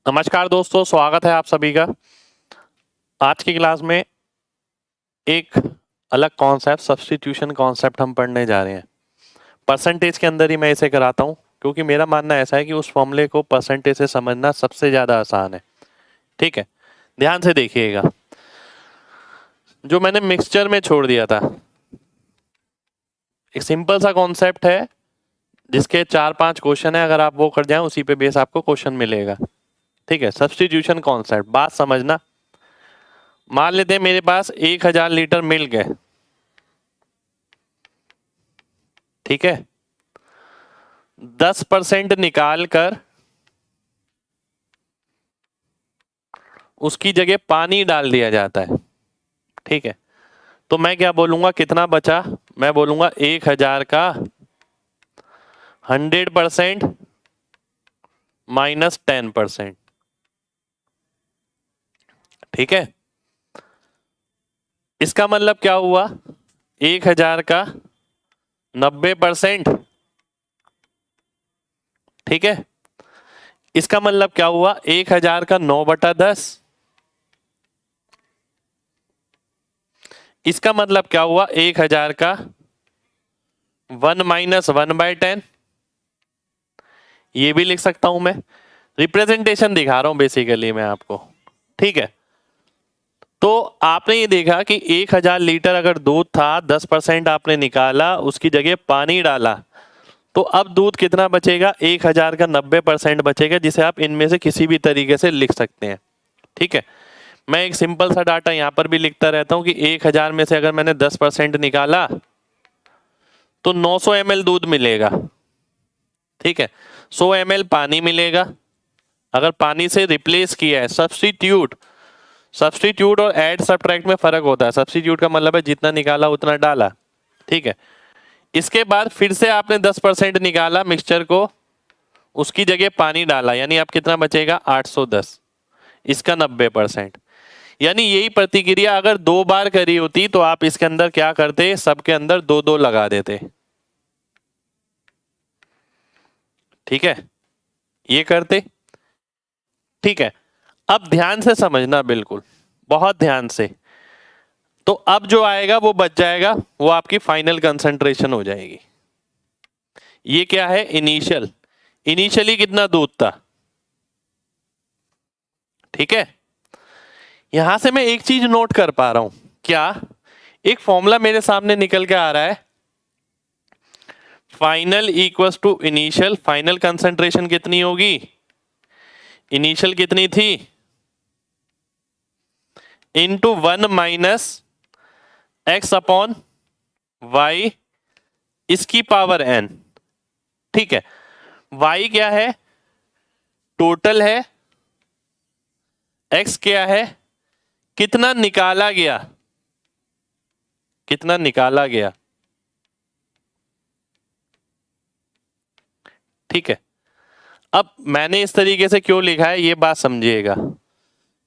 नमस्कार दोस्तों, स्वागत है आप सभी का। आज की क्लास में एक अलग कॉन्सेप्ट सब्स्टिट्यूशन कॉन्सेप्ट हम पढ़ने जा रहे हैं। परसेंटेज के अंदर ही मैं इसे कराता हूं, क्योंकि मेरा मानना ऐसा है कि उस फॉर्मूले को परसेंटेज से समझना सबसे ज़्यादा आसान है। ठीक है, ध्यान से देखिएगा। जो मैंने मिक्सचर में छोड़ दिया था, एक सिंपल सा कॉन्सेप्ट है जिसके 4-5 क्वेश्चन है। अगर आप वो कर जाएं, उसी पे बेस आपको क्वेश्चन मिलेगा। ठीक है, सब्स्टिट्यूशन कॉन्सेप्ट, बात समझना। मान लेते हैं मेरे पास 1000 लीटर मिल्क है। ठीक है, 10% निकाल कर उसकी जगह पानी डाल दिया जाता है। ठीक है, तो मैं क्या बोलूंगा, कितना बचा? मैं बोलूंगा 1000 का 100% माइनस 10%। ठीक है, इसका मतलब क्या हुआ? 1000 का 90%। ठीक है, इसका मतलब क्या हुआ? 1000 का 9/10। इसका मतलब क्या हुआ? 1000 का 1 माइनस 1/10। ये भी लिख सकता हूं मैं, रिप्रेजेंटेशन दिखा रहा हूं बेसिकली मैं आपको। ठीक है, तो आपने ये देखा कि 1000 लीटर अगर दूध था, 10% आपने निकाला, उसकी जगह पानी डाला, तो अब दूध कितना बचेगा? 1000 का 90% बचेगा, जिसे आप इनमें से किसी भी तरीके से लिख सकते हैं। ठीक है, मैं एक सिंपल सा डाटा यहां पर भी लिखता रहता हूं कि 1000 में से अगर मैंने 10% निकाला तो 900 ml दूध मिलेगा। ठीक है, 100 ml पानी मिलेगा। अगर पानी से रिप्लेस किया है, सब्स्टिट्यूट और ऐड सब्ट्रैक्ट में फर्क होता है। सब्स्टिट्यूट का मतलब है जितना निकाला उतना डाला। ठीक है, इसके बाद फिर से आपने 10% निकाला मिक्सचर को, उसकी जगह पानी डाला, यानी अब कितना बचेगा? 810। इसका 90%। यानी यही प्रतिक्रिया अगर 2 बार करी होती तो आप इसके अंदर क्या करते? सबके अंदर 2-2 लगा देते। ठीक है, ये करते। ठीक है, अब ध्यान से समझना, बिल्कुल बहुत ध्यान से। तो अब जो आएगा वो बच जाएगा, वो आपकी फाइनल कंसंट्रेशन हो जाएगी। ये क्या है? इनिशियली कितना दूध था? ठीक है, यहां से मैं एक चीज नोट कर पा रहा हूं। क्या? एक फॉर्मूला मेरे सामने निकल के आ रहा है, final equals to initial. Final concentration कितनी होगी? इनिशियल कितनी थी? Into 1 minus X upon Y इसकी पावर n। ठीक है, y क्या है? टोटल है। x क्या है? कितना निकाला गया? कितना निकाला गया? ठीक है, अब मैंने इस तरीके से क्यों लिखा है ये बात समझिएगा।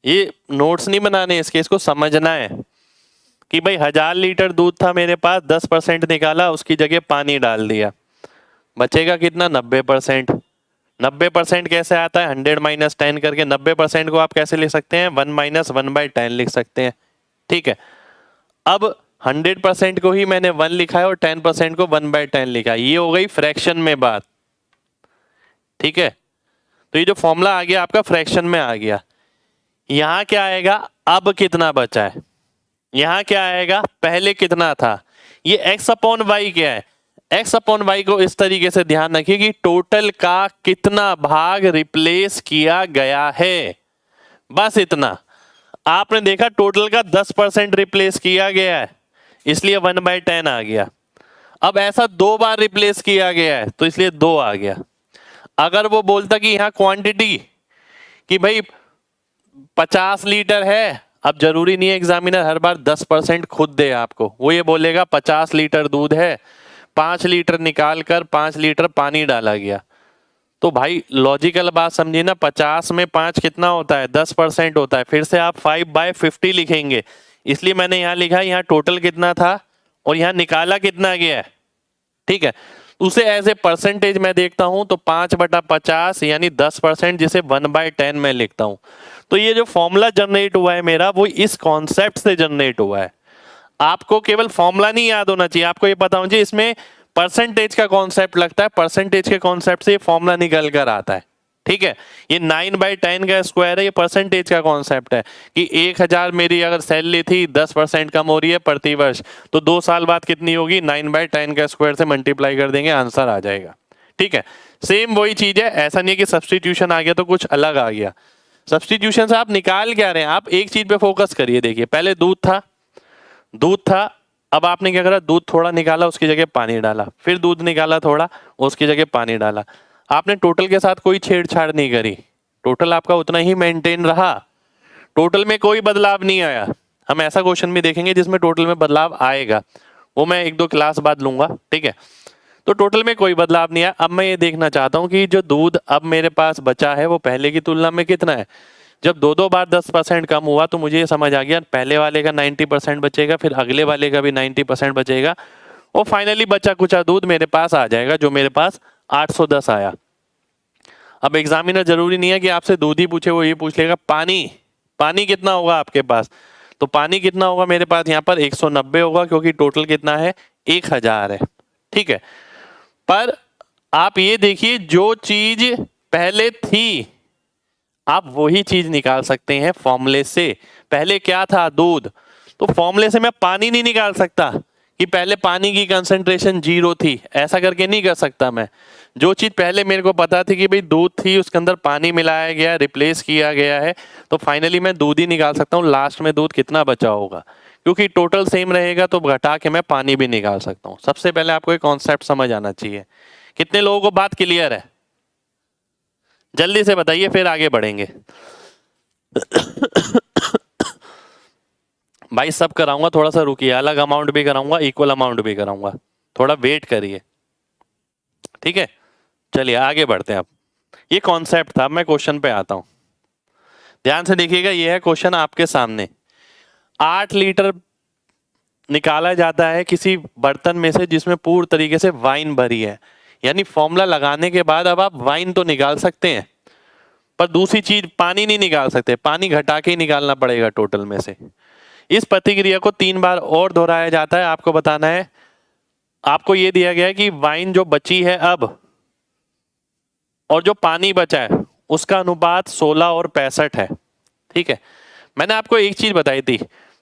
ये नोट्स नहीं बनाने इसके, इसको समझना है कि भाई 1000 लीटर दूध था मेरे पास, 10% निकाला, उसकी जगह पानी डाल दिया, बचेगा कितना? 90%। 90% कैसे आता है? 100 माइनस 10 करके। 90% को आप कैसे लिख सकते हैं? 1 माइनस 1/10 लिख सकते हैं। ठीक है, अब 100% को ही मैंने 1 लिखा है और 10% को 1/10 लिखा है। ये हो गई फ्रैक्शन में बात। ठीक है, तो ये जो फॉर्मूला आ गया आपका फ्रैक्शन में आ गया। यहां क्या आएगा? अब कितना बचा है? यहां क्या आएगा? पहले कितना था? ये x अपॉन वाई क्या है? x अपॉन वाई को इस तरीके से ध्यान रखिए कि टोटल का कितना भाग रिप्लेस किया गया है, बस इतना। आपने देखा टोटल का 10% रिप्लेस किया गया है, इसलिए 1/10 आ गया। अब ऐसा 2 बार रिप्लेस किया गया है तो इसलिए 2 आ गया। अगर वो बोलता कि यहां क्वांटिटी कि भाई 50 लीटर है, अब जरूरी नहीं है एग्जामिनर हर बार 10% खुद दे आपको। वो ये बोलेगा 50 लीटर दूध है, 5 लीटर निकाल कर 5 लीटर पानी डाला गया, तो भाई लॉजिकल बात समझिए ना, 50 में 5 कितना होता है? 10% होता है। फिर से आप 5/50 लिखेंगे, इसलिए मैंने यहां लिखा है यहाँ टोटल कितना था और यहाँ निकाला कितना गया है। ठीक है, उसे एज ए परसेंटेज मैं देखता हूं तो 5/50 यानी 10%, जिसे 1/10 में लिखता हूं। तो ये जो फॉर्मूला जनरेट हुआ है मेरा, वो इस कॉन्सेप्ट से जनरेट हुआ है। आपको केवल फॉर्मूला नहीं याद होना चाहिए, आपको ये पता होना चाहिए इसमें परसेंटेज का कॉन्सेप्ट लगता है, परसेंटेज के कॉन्सेप्ट से ये फॉर्मूला निकल कर आता है। ठीक है, ये 9/10 का स्क्वायर है, ये परसेंटेज का कॉन्सेप्ट है कि 1000 मेरी अगर सैलरी थी, 10% कम हो रही है प्रति वर्ष, तो 2 साल बाद कितनी होगी, 9/10 का स्क्वायर से मल्टीप्लाई कर देंगे, आंसर आ जाएगा। ठीक है, सेम वही चीज है, ऐसा नहीं है कि सब्सटीट्यूशन आ गया तो कुछ अलग आ गया। सब्सटीट्यूशन से आप निकाल क्या रहे हैं, आप एक चीज पे फोकस करिए। देखिए, पहले दूध था, अब आपने क्या करा, दूध थोड़ा निकाला, उसकी जगह पानी डाला, फिर दूध निकाला थोड़ा, उसकी जगह पानी डाला। आपने टोटल के साथ कोई छेड़छाड़ नहीं करी, टोटल आपका उतना ही मेंटेन रहा, टोटल में कोई बदलाव नहीं आया। हम ऐसा क्वेश्चन भी देखेंगे जिसमें टोटल में बदलाव आएगा, वो मैं 1-2 क्लास बाद लूंगा। ठीक है, तो टोटल में कोई बदलाव नहीं आया। अब मैं ये देखना चाहता हूँ कि जो दूध अब मेरे पास बचा है वो पहले की तुलना में कितना है। जब 2-2 बार 10% कम हुआ तो मुझे ये समझ आ गया, पहले वाले का 90% बचेगा, फिर अगले वाले का भी 90% बचेगा, और फाइनली बचा कुचा दूध मेरे पास आ जाएगा, जो मेरे पास 810 आया। अब एग्जामिनर जरूरी नहीं है कि आपसे दूध ही पूछे, वो ये पूछ लेगा पानी कितना होगा आपके पास। तो पानी कितना होगा मेरे पास, यहाँ पर 190 होगा, क्योंकि टोटल कितना है, 1000 है। ठीक है, पर आप ये देखिए, जो चीज पहले थी आप वही चीज निकाल सकते हैं फॉर्मूले से। पहले क्या था, दूध, तो फॉर्मूले से मैं पानी नहीं निकाल सकता कि पहले पानी की कंसंट्रेशन 0 थी, ऐसा करके नहीं कर सकता मैं। जो चीज पहले मेरे को पता थी कि भाई दूध थी, उसके अंदर पानी मिलाया गया, रिप्लेस किया गया है, तो फाइनली मैं दूध ही निकाल सकता हूँ, लास्ट में दूध कितना बचा होगा, क्योंकि टोटल सेम रहेगा तो घटा के मैं पानी भी निकाल सकता हूँ। सबसे पहले आपको एक कॉन्सेप्ट समझ आना चाहिए। कितने लोगों को बात क्लियर है, जल्दी से बताइए, फिर आगे बढ़ेंगे। भाई सब कराऊंगा, थोड़ा सा रुकिए, अलग अमाउंट भी कराऊंगा, इक्वल अमाउंट भी कराऊंगा, थोड़ा वेट करिए। ठीक है, चलिए आगे बढ़ते हैं। अब ये कॉन्सेप्ट था, मैं क्वेश्चन पे आता हूं, ध्यान से देखिएगा। ये है क्वेश्चन आपके सामने। 8 लीटर निकाला जाता है किसी बर्तन में से जिसमें पूर्ण तरीके से वाइन भरी है, यानी फॉर्मूला लगाने के बाद अब आप वाइन तो निकाल सकते हैं, पर दूसरी चीज पानी नहीं निकाल सकते, पानी घटा के ही निकालना पड़ेगा टोटल में से। इस प्रतिक्रिया को 3 बार और दोहराया जाता है। आपको बताना है, आपको यह दिया गया है कि वाइन जो बची है अब, और जो पानी बचा है, उसका अनुपात 16 और 65 है। ठीक है, मैंने आपको एक चीज बताई थी,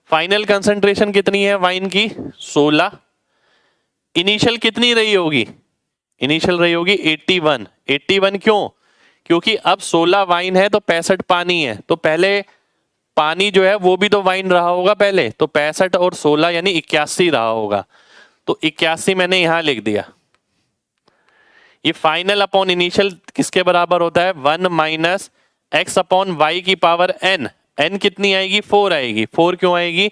फाइनल कंसंट्रेशन कितनी है वाइन की, 16। इनिशियल कितनी रही होगी, इनिशियल रही होगी 81। 81 क्यों, क्योंकि अब 16 वाइन है तो 65 पानी है, तो पहले पानी जो है वो भी तो वाइन रहा होगा पहले, तो 65 और 16 यानी 81 रहा होगा, तो 81 मैंने यहां लिख दिया। ये फाइनल अपॉन इनिशियल किसके बराबर होता है, 1 - x अपॉन y की पावर n। n कितनी आएगी, 4 आएगी। 4 क्यों आएगी,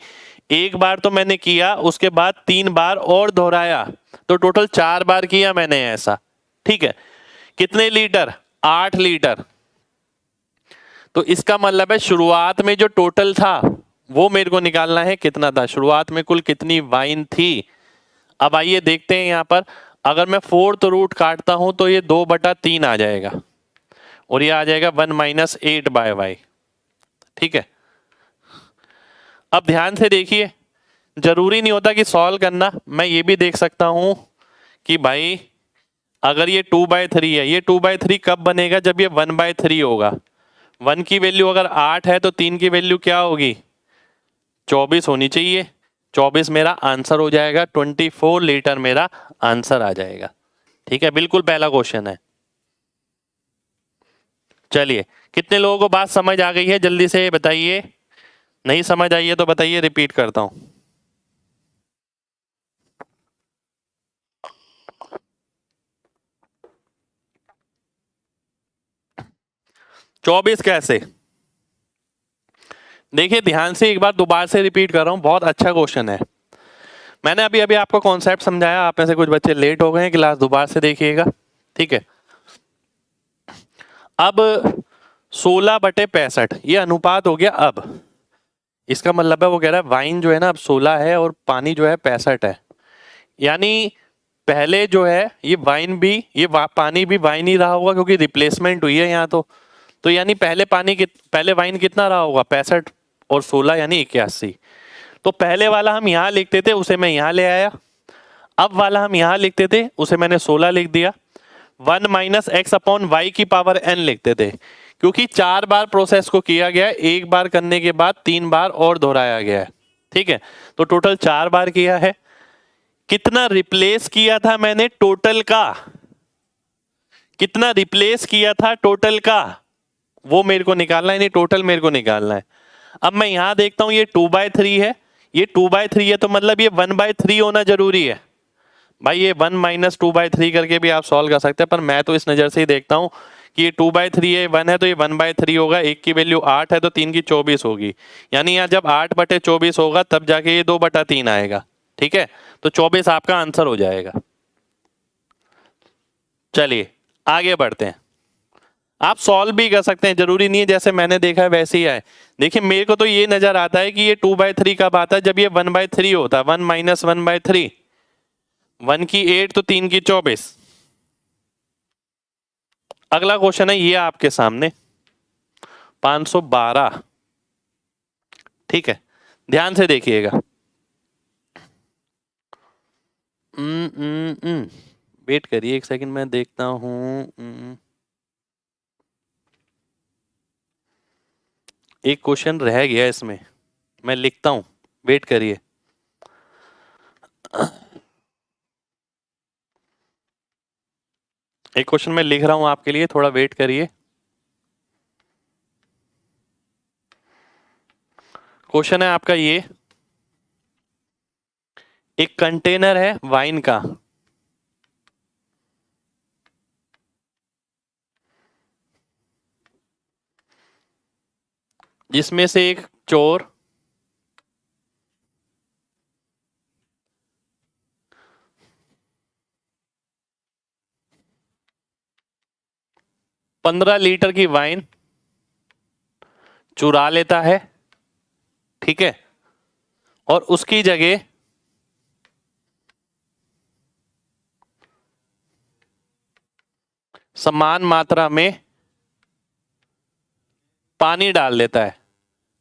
एक बार तो मैंने किया, उसके बाद 3 बार और दोहराया, तो टोटल 4 बार किया मैंने ऐसा। ठीक है, कितने लीटर, 8 लीटर। तो इसका मतलब है शुरुआत में जो टोटल था वो मेरे को निकालना है कितना था, शुरुआत में कुल कितनी वाइन थी। अब आइए देखते हैं यहां पर, अगर मैं 4th रूट काटता हूं तो ये 2/3 आ जाएगा, और ये आ जाएगा 1 - 8/y। ठीक है, अब ध्यान से देखिए, जरूरी नहीं होता कि सॉल्व करना, मैं ये भी देख सकता हूं कि भाई अगर ये 2/3 है, ये 2/3 कब बनेगा, जब ये 1/3 होगा। 1 की वैल्यू अगर 8 है तो 3 की वैल्यू क्या होगी, 24 होनी चाहिए। 24 मेरा आंसर हो जाएगा, 24 लीटर मेरा आंसर आ जाएगा। ठीक है, बिल्कुल पहला क्वेश्चन है। चलिए, कितने लोगों को बात समझ आ गई है, जल्दी से बताइए। नहीं समझ आई है तो बताइए, रिपीट करता हूं। 24 कैसे, देखिए ध्यान से, एक बार दोबारा से रिपीट कर रहा हूं, बहुत अच्छा क्वेश्चन है। मैंने अभी अभी आपको कॉन्सेप्ट समझाया, आप में से कुछ बच्चे लेट हो गए हैं, क्लास दोबारा से देखिएगा। ठीक है, अब 16/65 ये अनुपात हो गया। अब इसका मतलब है, वो कह रहा है वाइन जो है ना अब 16 है और पानी जो है 65 है, यानी पहले जो है ये वाइन भी, ये पानी भी वाइन ही रहा होगा क्योंकि रिप्लेसमेंट हुई है यहाँ तो यानी पहले वाइन कितना रहा होगा 65 और 16 यानी 81। तो पहले वाला हम यहाँ लिखते थे उसे मैं यहाँ ले आया, अब वाला हम यहाँ लिखते थे उसे मैंने 16 लिख दिया। 1 माइनस एक्स अपॉन वाई की पावर n लिखते थे क्योंकि 4 बार प्रोसेस को किया गया, एक बार करने के बाद 3 बार और दोहराया गया है। ठीक है, तो टोटल 4 बार किया है। कितना रिप्लेस किया था मैंने टोटल का, कितना रिप्लेस किया था टोटल का, वो मेरे को निकालना है, नहीं टोटल मेरे को निकालना है। अब मैं यहां देखता हूं ये 2/3 है, ये 2/3 है तो मतलब ये 1/3 होना जरूरी है। भाई ये 1 माइनस 2/3 करके भी आप सॉल्व कर सकते हैं, पर मैं तो इस नजर से ही देखता हूं कि ये 2/3 है, 1 है तो ये 1/3 होगा। एक की वैल्यू 8 है तो 3 की 24 होगी, यानी यहाँ जब 8/24 होगा तब जाके ये 2/3 आएगा। ठीक है, तो 24 आपका आंसर हो जाएगा। चलिए आगे बढ़ते हैं। आप सॉल्व भी कर सकते हैं, जरूरी नहीं है जैसे मैंने देखा है वैसे ही आए। देखिए मेरे को तो ये नजर आता है कि ये 2/3 कब आता है, जब ये 1/3 होता है। 1 माइनस 1/3, 1 की 8 तो 3 की 24। अगला क्वेश्चन है ये आपके सामने 512। ठीक है, ध्यान से देखिएगा। वेट करिए एक सेकंड, मैं देखता हूं। एक क्वेश्चन रह गया इसमें, मैं लिखता हूं, वेट करिए। एक क्वेश्चन मैं लिख रहा हूं आपके लिए, थोड़ा वेट करिए। क्वेश्चन है आपका ये, एक कंटेनर है वाइन का, जिसमें से एक चोर 15 लीटर की वाइन चुरा लेता है। ठीक है, और उसकी जगह समान मात्रा में पानी डाल देता है।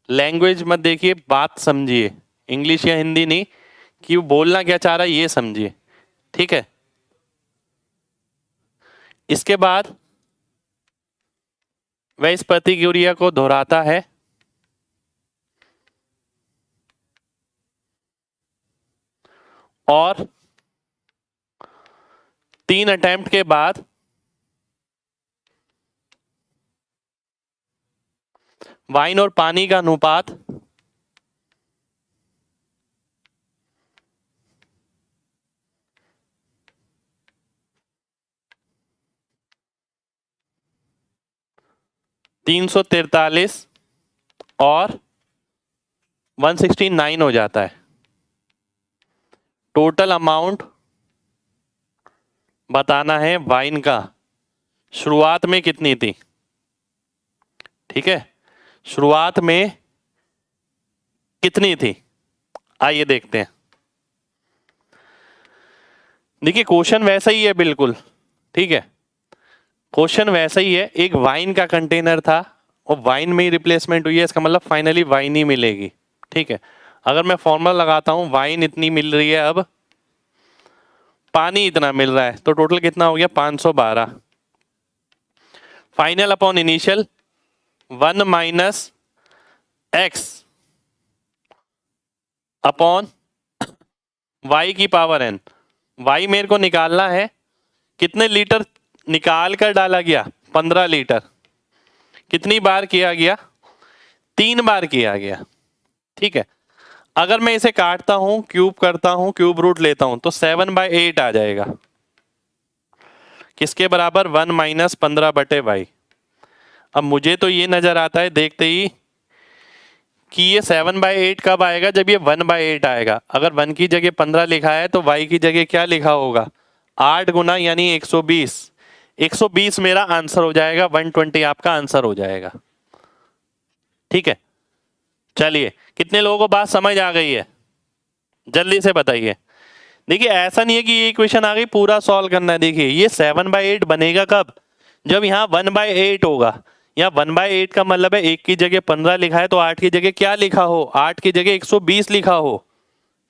लैंग्वेज मत देखिए, बात समझिए, इंग्लिश या हिंदी नहीं, कि वो बोलना क्या चाह रहा है ये समझिए। ठीक है, इसके बाद वह इस प्रतिक्रिया को दोहराता है और 3 अटेम्प्ट के बाद वाइन और पानी का अनुपात 343 और 169 हो जाता है। टोटल अमाउंट बताना है वाइन का, शुरुआत में कितनी थी। ठीक है, शुरुआत में कितनी थी, आइए देखते हैं। देखिए क्वेश्चन वैसा ही है बिल्कुल। ठीक है, क्वेश्चन वैसा ही है, एक वाइन का कंटेनर था और वाइन में ही रिप्लेसमेंट हुई है, इसका मतलब फाइनली वाइन ही मिलेगी। ठीक है, अगर मैं फॉर्मूला लगाता हूं, वाइन इतनी मिल रही है, अब पानी इतना मिल रहा है, तो टोटल कितना हो गया 512। Final upon initial 1 minus X upon Y की पावर एन। वाई मेरे को निकालना है, कितने लीटर निकाल कर डाला गया 15 लीटर। कितनी बार किया गया, 3 बार किया गया। ठीक है, अगर मैं इसे काटता हूं, क्यूब करता हूं, क्यूब रूट लेता हूं, तो 7/8 आ जाएगा, किसके बराबर 1 माइनस 15/y। अब मुझे तो ये नजर आता है देखते ही कि ये 7/8 कब आएगा, जब ये 1/8 आएगा। अगर 1 की जगह 15 लिखा है तो y की जगह क्या लिखा होगा, 8 गुना यानी 120। 120 मेरा आंसर हो जाएगा, 120 आपका आंसर हो जाएगा। ठीक है, चलिए कितने लोगों को बात समझ आ गई है, जल्दी से बताइए। देखिए ऐसा नहीं है कि ये इक्वेशन आ गई पूरा सॉल्व करना है। देखिए ये 7/8 बनेगा कब, जब यहाँ 1/8 होगा। यहाँ 1/8 का मतलब है 1 की जगह 15 लिखा है तो 8 की जगह क्या लिखा हो, 8 की जगह 120 लिखा हो।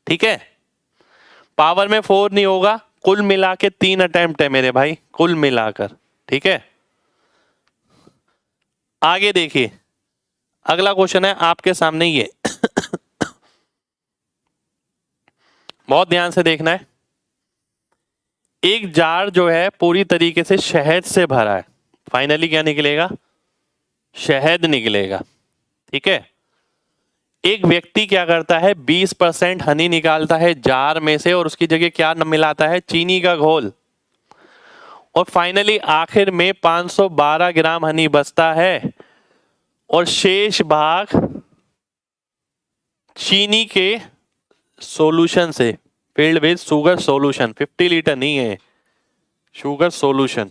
ठीक है, पावर में 4 नहीं होगा। कुल मिला के 3 अटेम्प्ट है मेरे भाई, कुल मिलाकर। ठीक है, आगे देखिए अगला क्वेश्चन है आपके सामने ये बहुत ध्यान से देखना है। एक जार जो है पूरी तरीके से शहद से भरा है, फाइनली क्या निकलेगा, शहद निकलेगा। ठीक है, एक व्यक्ति क्या करता है 20% हनी निकालता है जार में से और उसकी जगह क्या मिलाता है, चीनी का घोल। और फाइनली आखिर में 512 ग्राम हनी बचता है और शेष भाग चीनी के सॉल्यूशन से filled with sugar solution. 50 litre नहीं है, शुगर सॉल्यूशन।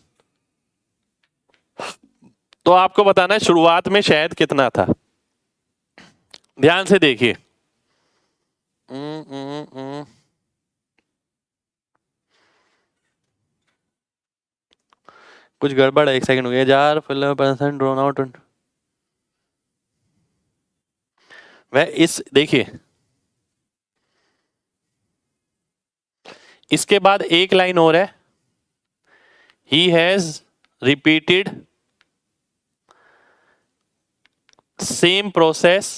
तो आपको बताना है शुरुआत में शहद कितना था। ध्यान से देखिए, कुछ गड़बड़ है, 1 सेकंड हो गया। Jar % drone out. वह इस देखिए इसके बाद एक लाइन और है, he has repeated same process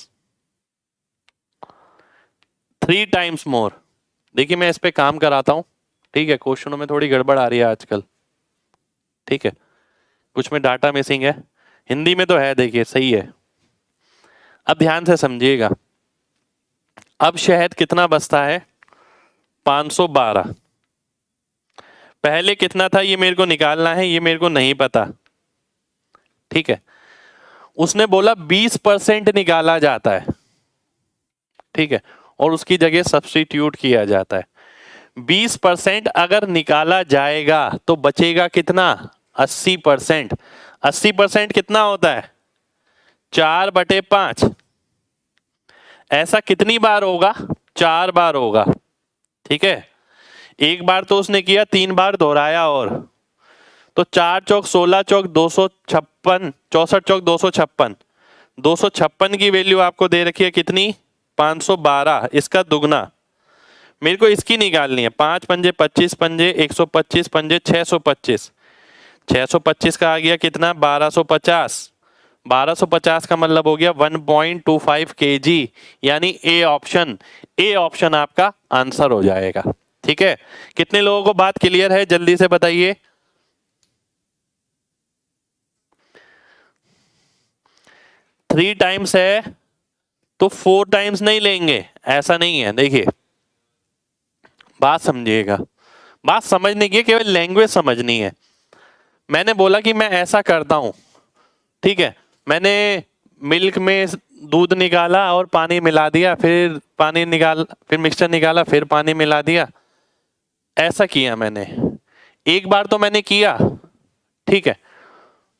3 times more. देखिए मैं इस पे काम कराता हूं। ठीक है, क्वेश्चनों में थोड़ी गड़बड़ आ रही है आजकल। ठीक है, कुछ में डाटा मिसिंग है, हिंदी में तो है, देखिए सही है। अब ध्यान से समझिएगा, अब शहद कितना बचता है, 512। पहले कितना था ये मेरे को निकालना है, ये मेरे को नहीं पता। ठीक है, उसने बोला 20% निकाला जाता है। ठीक है, और उसकी जगह सब्स्टिट्यूट किया जाता है। 20% अगर निकाला जाएगा तो बचेगा कितना, 80%। 80% कितना होता है, 4/5। ऐसा कितनी बार होगा, 4 बार होगा। ठीक है, एक बार तो उसने किया, 3 बार दोहराया और, तो 4 चौक 16 चौक 256, 64 चौक 256। 256 की वैल्यू आपको दे रखी है कितनी, 512, इसका दुगना। मेरे को इसकी निकालनी है, 5 पंजे 25 पंजे 125 पंजे 625। 625 का आ गया कितना, 1250। 1250 का मतलब हो गया 1.25 kg, यानी ए ऑप्शन, ए ऑप्शन आपका आंसर हो जाएगा। ठीक है, कितने लोगों को बात क्लियर है, जल्दी से बताइए। थ्री टाइम्स है तो 4 टाइम्स नहीं लेंगे, ऐसा नहीं है। देखिए बात समझिएगा, बात समझने की, केवल लैंग्वेज समझनी है। मैंने बोला कि मैं ऐसा करता हूं। ठीक है, मैंने मिल्क में दूध निकाला और पानी मिला दिया, फिर पानी निकाल, फिर मिक्सचर निकाला, फिर पानी मिला दिया, ऐसा किया मैंने। एक बार तो मैंने किया। ठीक है,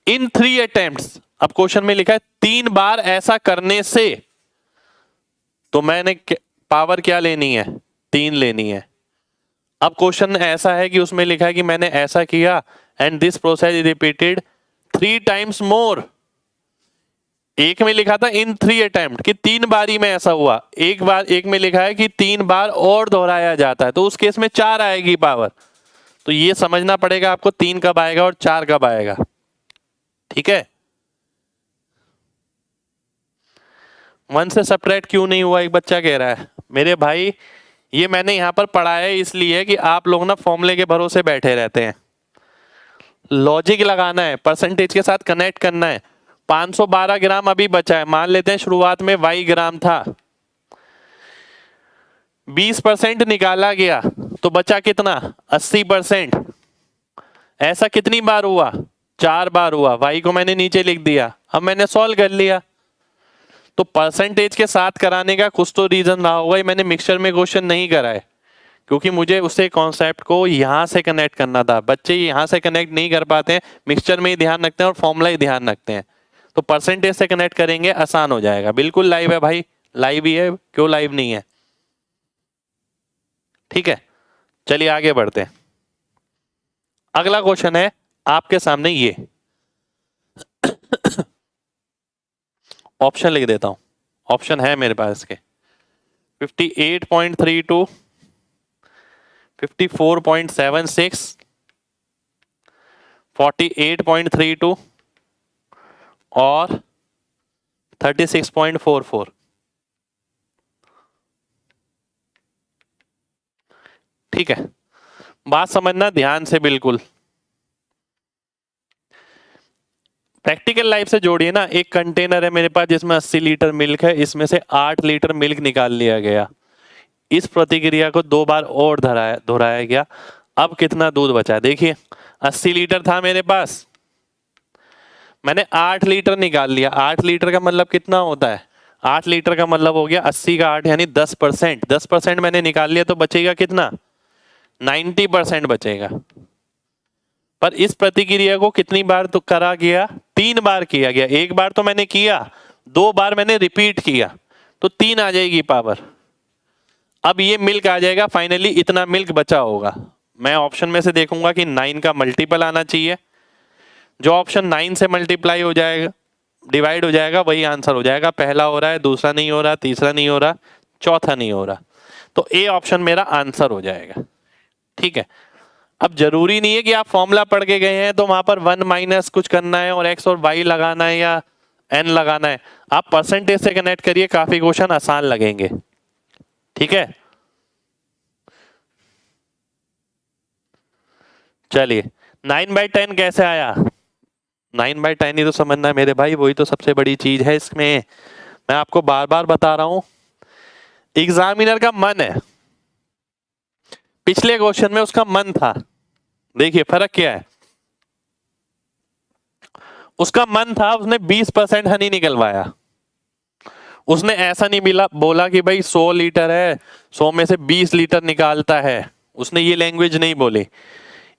इन 3 अटेम्प्ट्स, अब क्वेश्चन में लिखा है 3 बार ऐसा करने से, तो मैंने पावर क्या लेनी है, 3 लेनी है। अब क्वेश्चन ऐसा है कि उसमें लिखा है कि मैंने ऐसा किया and this process is repeated 3 times more. एक में लिखा था इन 3 अटेम्प्ट कि 3 बारी में ऐसा हुआ, एक बार एक में लिखा है कि 3 बार और दोहराया जाता है, तो उस केस में 4 आएगी पावर। तो ये समझना पड़ेगा आपको 3 कब आएगा और 4 कब आएगा। ठीक है, 1 से सब्ट्रैक्ट क्यों नहीं हुआ, एक बच्चा कह रहा है। मेरे भाई ये मैंने यहां पर पढ़ाया है इसलिए कि आप लोग ना फॉर्मूले के भरोसे बैठे रहते हैं। लॉजिक लगाना है, परसेंटेज के साथ कनेक्ट करना है। 512 ग्राम अभी बचा है, मान लेते हैं शुरुआत में y ग्राम था, 20% निकाला गया तो बचा कितना, 80%। ऐसा कितनी बार हुआ, 4 बार हुआ। y को मैंने नीचे लिख दिया, अब मैंने सॉल्व कर लिया। तो परसेंटेज के साथ कराने का कुछ तो रीजन रहा होगा, मैंने मिक्सचर में क्वेश्चन नहीं करा है क्योंकि मुझे उसे कॉन्सेप्ट को यहां से कनेक्ट करना था। बच्चे यहां से कनेक्ट नहीं कर पाते हैं, मिक्सचर में ही ध्यान रखते हैं और फॉर्मूला ही ध्यान रखते हैं। तो परसेंटेज से कनेक्ट करेंगे, आसान हो जाएगा। बिल्कुल लाइव है भाई, लाइव ही है, क्यों लाइव नहीं है। ठीक है, चलिए आगे बढ़ते हैं। अगला क्वेश्चन है आपके सामने ये, ऑप्शन लिख देता हूं, ऑप्शन है मेरे पास इसके 58.32, 54.76, 48.32 और 36.44। ठीक है, बात समझना ध्यान से, बिल्कुल प्रैक्टिकल लाइफ से जोड़िए ना। एक कंटेनर है मेरे पास जिसमें 80 लीटर मिल्क है, इसमें से 8 लीटर मिल्क निकाल लिया गया। इस प्रतिक्रिया को 2 बार और दोहराया गया। अब कितना दूध बचा? देखिए 80 लीटर था मेरे पास, मैंने 8 लीटर निकाल लिया। 8 लीटर का मतलब कितना होता है? 8 लीटर का मतलब हो गया 80 का 8 यानी 10%। 10% मैंने निकाल लिया तो बचेगा कितना? 90% बचेगा। पर इस प्रतिक्रिया को कितनी बार तो करा गया? 3 बार किया गया। एक बार तो मैंने किया, 2 बार मैंने रिपीट किया, तो 3 आ जाएगी पावर। अब ये मिल्क आ जाएगा, फाइनली इतना मिल्क बचा होगा। मैं ऑप्शन में से देखूंगा कि 9 का मल्टीपल आना चाहिए। जो ऑप्शन 9 से मल्टीप्लाई हो जाएगा, डिवाइड हो जाएगा, वही आंसर हो जाएगा। पहला हो रहा है, दूसरा नहीं हो रहा, तीसरा नहीं हो रहा, चौथा नहीं हो रहा, तो ए ऑप्शन मेरा आंसर हो जाएगा। ठीक है, अब जरूरी नहीं है कि आप फॉर्मूला पढ़ के गए हैं तो वहां पर 1 माइनस कुछ करना है और एक्स और वाई लगाना है या एन लगाना है। आप परसेंटेज से कनेक्ट करिए, काफी क्वेश्चन आसान लगेंगे। ठीक है, चलिए 9/10 कैसे आया? 9/10 ही तो समझना है मेरे भाई, वही तो सबसे बड़ी चीज है इसमें। मैं आपको बार बार बता रहा हूं, एग्जामिनर का मन है, पिछले क्वेश्चन में उसका मन था। देखिए फर्क क्या है, उसका मन था, उसने 20% हनी निकलवाया। उसने ऐसा नहीं बोला कि भाई 100 लीटर है, 100 में से 20 लीटर निकालता है, उसने ये लैंग्वेज नहीं बोली।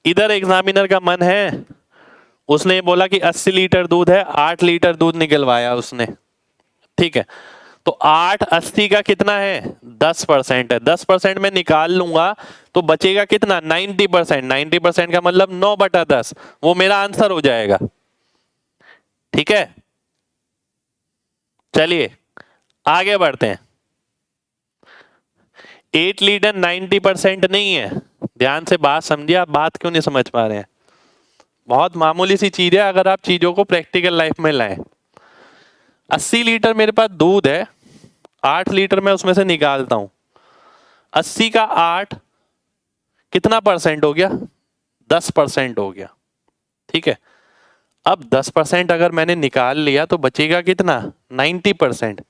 इधर एग्जामिनर का मन है, उसने बोला कि 80 लीटर दूध है, 8 लीटर दूध निकलवाया उसने। ठीक है, तो 8 80 का कितना है? 10% है। 10% में निकाल लूंगा तो बचेगा कितना? 90%। 90% का मतलब 9/10, वो मेरा आंसर हो जाएगा। ठीक है, चलिए आगे बढ़ते हैं। 8 लीटर 90% नहीं है। ध्यान से बात समझिए, आप बात क्यों नहीं समझ पा रहे हैं? बहुत मामूली सी चीज है अगर आप चीजों को प्रैक्टिकल लाइफ में लाएं। 80 लीटर मेरे पास दूध है, 8 लीटर मैं उसमें से निकालता हूं। 80 का 8 कितना परसेंट हो गया? 10% हो गया। ठीक है, अब 10% अगर मैंने निकाल लिया तो बचेगा कितना? 90%।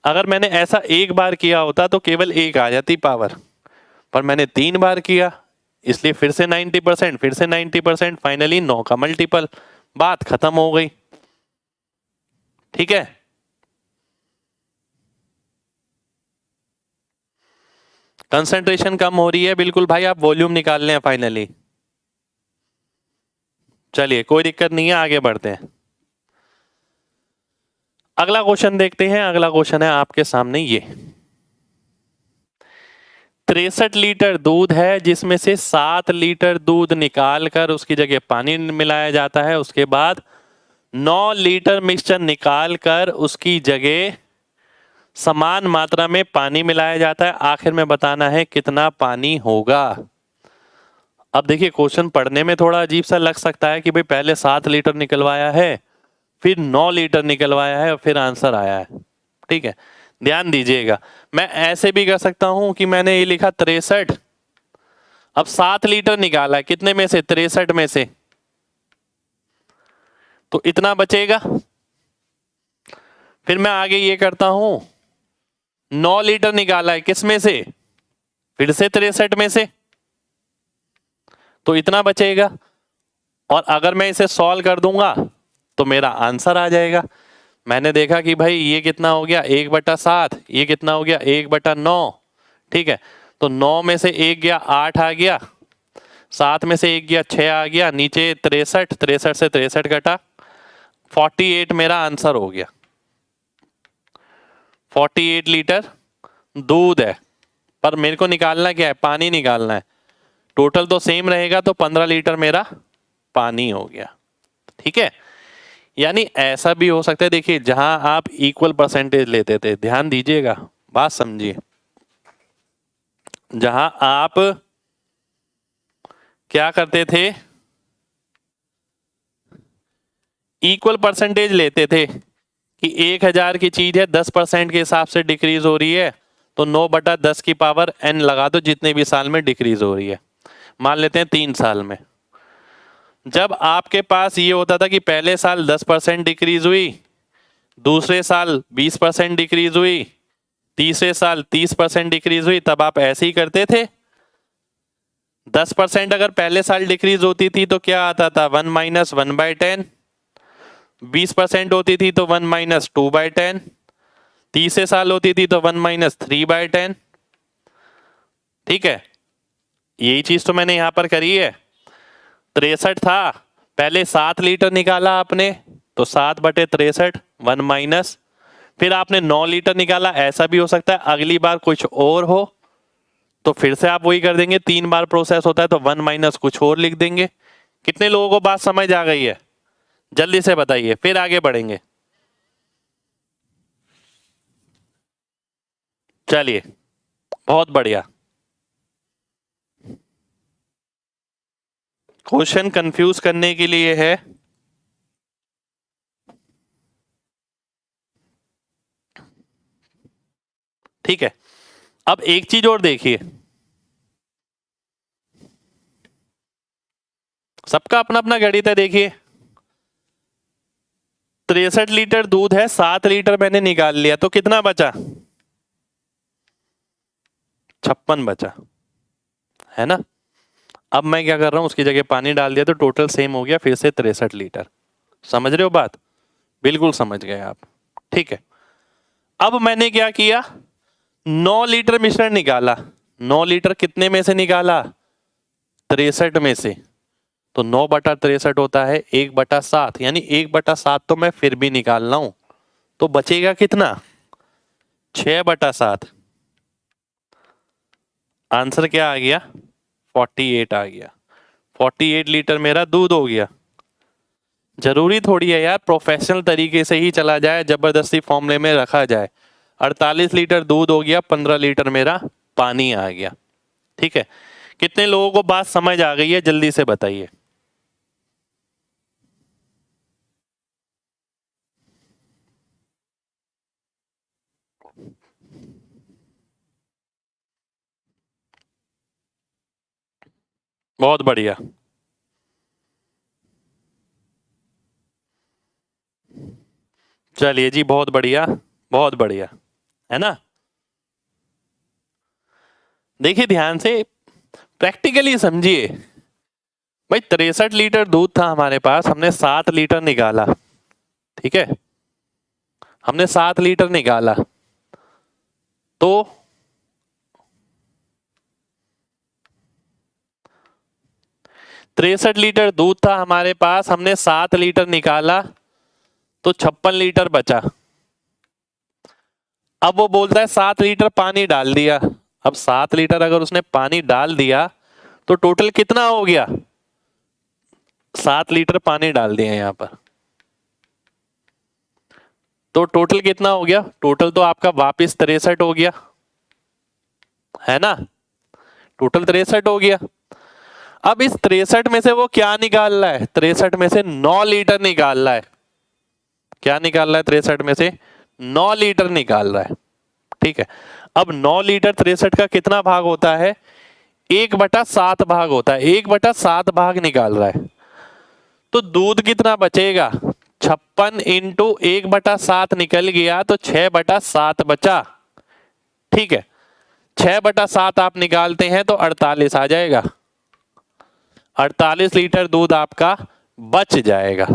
अगर मैंने ऐसा एक बार किया होता तो केवल 1 आ जाती पावर, पर मैंने 3 बार किया, इसलिए फिर से 90%, फिर से 90%, फाइनली 9 का मल्टीपल। बात खत्म हो गई। ठीक है, कंसंट्रेशन कम हो रही है बिल्कुल भाई, आप वॉल्यूम निकाल लें फाइनली। चलिए कोई दिक्कत नहीं है, आगे बढ़ते हैं। अगला क्वेश्चन देखते हैं। अगला क्वेश्चन है आपके सामने ये, 63 लीटर दूध है जिसमें से 7 लीटर दूध निकालकर उसकी जगह पानी मिलाया जाता है। उसके बाद 9 लीटर मिक्सचर निकालकर उसकी जगह समान मात्रा में पानी मिलाया जाता है। आखिर में बताना है कितना पानी होगा। अब देखिए क्वेश्चन पढ़ने में थोड़ा अजीब सा लग सकता है कि भाई पहले 7 लीटर निकलवाया है, फिर 9 लीटर निकलवाया है और फिर आंसर आया है। ठीक है, ध्यान दीजिएगा, मैं ऐसे भी कर सकता हूं कि मैंने ये लिखा 63, अब 7 लीटर निकाला है, कितने में से? 63 में से, तो इतना बचेगा। फिर मैं आगे ये करता हूं, 9 लीटर निकाला है, किस में से? फिर से 63 में से, तो इतना बचेगा। और अगर मैं इसे सॉल्व कर दूंगा तो मेरा आंसर आ जाएगा। मैंने देखा कि भाई ये कितना हो गया? 1/7, ये कितना हो गया? 1/9। ठीक है, तो 9 में से 1 गया, 8 आ गया, 7 में से 1 गया, 6 आ गया, नीचे 63, 63 से 63 घटा, 48 मेरा आंसर हो गया। 48 लीटर दूध है, पर मेरे को निकालना क्या है? पानी निकालना है। टोटल तो सेम रहेगा, तो 15 लीटर मेरा पानी हो गया। ठीक है, यानी ऐसा भी हो सकता है, देखिए जहां आप इक्वल परसेंटेज लेते थे, ध्यान दीजिएगा, बात समझिए, जहां आप क्या करते थे, इक्वल परसेंटेज लेते थे कि 1000 की चीज है, 10% के हिसाब से डिक्रीज हो रही है, तो 9/10 की पावर n लगा दो, जितने भी साल में डिक्रीज हो रही है। मान लेते हैं 3 साल में। जब आपके पास ये होता था कि पहले साल 10% डिक्रीज हुई, दूसरे साल 20% डिक्रीज हुई, तीसरे साल 30% डिक्रीज हुई, तब आप ऐसे ही करते थे। 10% अगर पहले साल डिक्रीज होती थी तो क्या आता था, 1 माइनस 1/10। 20% होती थी तो 1 माइनस 2/10। तीसरे साल होती थी तो 1 माइनस 3/10। ठीक है, यही चीज तो मैंने यहां पर करी है। 63 था, पहले 7 लीटर निकाला आपने, तो 7/63, 1 माइनस, फिर आपने 9 लीटर निकाला। ऐसा भी हो सकता है अगली बार कुछ और हो, तो फिर से आप वही कर देंगे, 3 बार प्रोसेस होता है तो 1 माइनस कुछ और लिख देंगे। कितने लोगों को बात समझ आ गई है, जल्दी से बताइए, फिर आगे बढ़ेंगे। चलिए, बहुत बढ़िया। क्वेश्चन कंफ्यूज करने के लिए है, ठीक है। अब एक चीज और देखिए, सबका अपना अपना गणित है। देखिए 63 लीटर दूध है, 7 लीटर मैंने निकाल लिया, तो कितना बचा, 56 बचा, है ना। अब मैं क्या कर रहा हूं, उसकी जगह पानी डाल दिया, तो टोटल सेम हो गया फिर से 63 लीटर। समझ रहे हो बात, बिल्कुल समझ गए आप। ठीक है, अब मैंने क्या किया, 9 लीटर मिश्रण निकाला। 9 लीटर कितने में से निकाला, 63 में से, तो 9/63 होता है 1/7, यानी 1/7 तो मैं फिर भी निकाल रहा हूं, तो बचेगा कितना, 6/7। आंसर क्या आ गया, 48 आ गया। 48 लीटर मेरा दूध हो गया। जरूरी थोड़ी है यार प्रोफेशनल तरीके से ही चला जाए, जबरदस्ती फॉर्मूले में रखा जाए। 48 लीटर दूध हो गया, 15 लीटर मेरा पानी आ गया। ठीक है, कितने लोगों को बात समझ आ गई है, जल्दी से बताइए। बहुत बढ़िया, चलिए जी, बहुत बढ़िया, बहुत बढ़िया, है ना। देखिए ध्यान से, प्रैक्टिकली समझिए। भाई 63 लीटर दूध था हमारे पास, हमने 7 लीटर निकाला। ठीक है, हमने 7 लीटर निकाला, तो 63 लीटर दूध था हमारे पास, हमने 7 लीटर निकाला, तो 56 लीटर बचा। अब वो बोलता है 7 लीटर पानी डाल दिया। अब 7 लीटर अगर उसने पानी डाल दिया तो टोटल कितना हो गया, 7 लीटर पानी डाल दिया यहां पर, तो टोटल कितना हो गया, टोटल तो आपका वापिस 63 हो गया, है ना। टोटल 63 हो गया। अब इस 63 में से वो क्या निकाल रहा है, 63 में से 9 लीटर निकाल रहा है। क्या निकाल रहा है, 63 में से 9 लीटर निकाल रहा है। ठीक है, अब 9 लीटर 63 का कितना भाग होता है, 1/7 भाग होता है, 1/7 भाग निकाल रहा है। तो दूध कितना बचेगा, 56 इंटू 1/7 निकल गया, तो 6/7 बचा। ठीक है, 6/7 आप निकालते हैं तो 48 आ जाएगा। 48 लीटर दूध आपका बच जाएगा